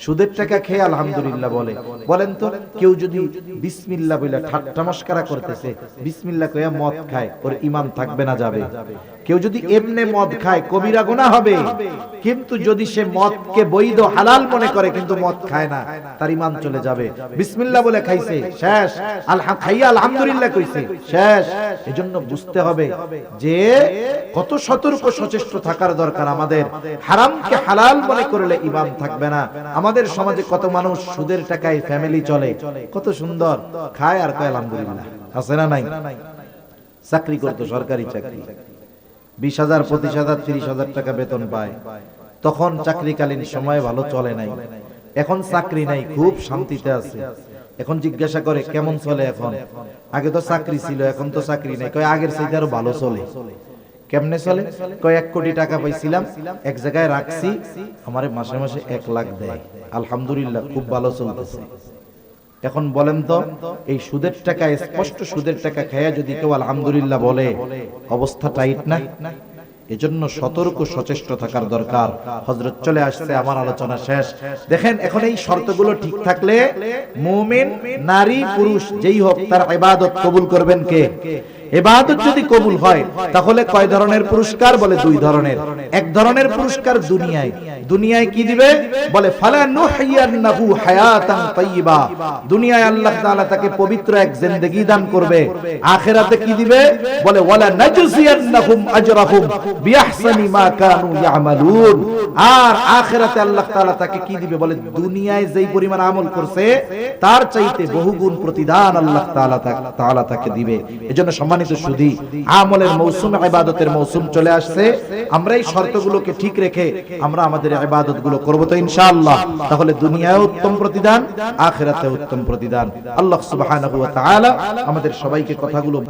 সুদের টাকা খেয়ে আলহামদুলিল্লাহ বলে। বলেন তো, কেউ যদি বিসমিল্লাহ বলে ঠাট্টা মশকরা করতেছে, বিসমিল্লাহ কইয়া মদ খায়, ওর ঈমান থাকবে না যাবে? কেউ যদি এমনে মদ খায় কবিরা গুনাহ হবে, কিন্তু যদি সে মদকে বৈধ হালাল মনে করে কিন্তু মদ খায় না, তার ঈমান চলে যাবে। বিসমিল্লাহ বলে খাইছে, শেষ। খাইয়া আলহামদুলিল্লাহ কইছে, শেষ। এজন্য বুঝতে হবে যে কত সতর্ক সচেষ্ট থাকার দরকার আমাদের। হারামকে হালাল মনে করলে ঈমান থাকবে না। আমাদের সমাজে কত মানুষ সুদের টাকায় ফ্যামিলি চলে, কত সুন্দর খায় আর কয় আলহামদুলিল্লাহ, আছে না নাই? চাকরি করতো, সরকারি চাকরি, 20,000, 25,000, 30,000 টাকা বেতন পায়। তখন চাকরিকালীন সময় ভালো চলে নাই, এখন চাকরি নাই, খুব শান্তিতে আছে। এখন জিজ্ঞাসা করে কেমন চলে এখন? আগে তো চাকরি ছিল, এখন তো চাকরি নাই। কয় আগের চাইতে আরো ভালো চলে। কেমনে চলে? কয় 1 কোটি টাকা পাইছিলাম, এক জায়গায় রাখছি, আমারে মাসে মাসে 1 লাখ দেয়, আলহামদুলিল্লাহ খুব ভালো চলতেছে। এখন বলেন তো, এই সুদের টাকা, স্পষ্ট সুদের টাকা খায়া যদি কেউ আলহামদুলিল্লাহ বলে, অবস্থা টাইট না? এজন্য সতর্ক সচেষ্ট থাকার দরকার। হযরত চলে আসছে, আমার আলোচনা শেষ। দেখেন, এখন এই শর্তগুলো ঠিক থাকলে মুমিন নারী পুরুষ যেই হোক তার ইবাদত কবুল করবেন কে? ইবাদত যদি কবুল হয় তাহলে কয় ধরনের পুরস্কার? বলে 2 ধরনের। এক ধরনের পুরস্কার দুনিয়ায়। দুনিয়ায় কি দিবে? বলে ফালা নুহিয়ান্নাহু হায়াতান তাইয়্যিবা, দুনিয়ায় আল্লাহ তাআলা তাকে পবিত্র এক জিন্দেগি দান করবে। আখিরাতে কি দিবে? বলে ওয়ালা নাজজিয়ান্নাহুম আজরাহুম বিআহসানি মা কানু ইয়ামালুন, আর আখিরাতে আল্লাহ তাআলা তাকে কি দিবে? বলে দুনিয়ায় যেই পরিমাণ আমল করছে তার চাইতে বহুগুণ প্রতিদান আল্লাহ তাআলা তাকে দিবে। এজন্য সম্মানিত সুধী, আমলের মৌসুম, ইবাদতের মৌসুম চলে আসছে। আমরা এই শর্তগুলোকে ঠিক রেখে আমরা আমাদের ইবাদতগুলো করব তো ইনশাআল্লাহ, তাহলে দুনিয়ায় উত্তম প্রতিদান, আখিরাতে উত্তম প্রতিদান। আল্লাহ সুবহানাহু ওয়া তাআলা আমাদের সবাইকে কথাগুলো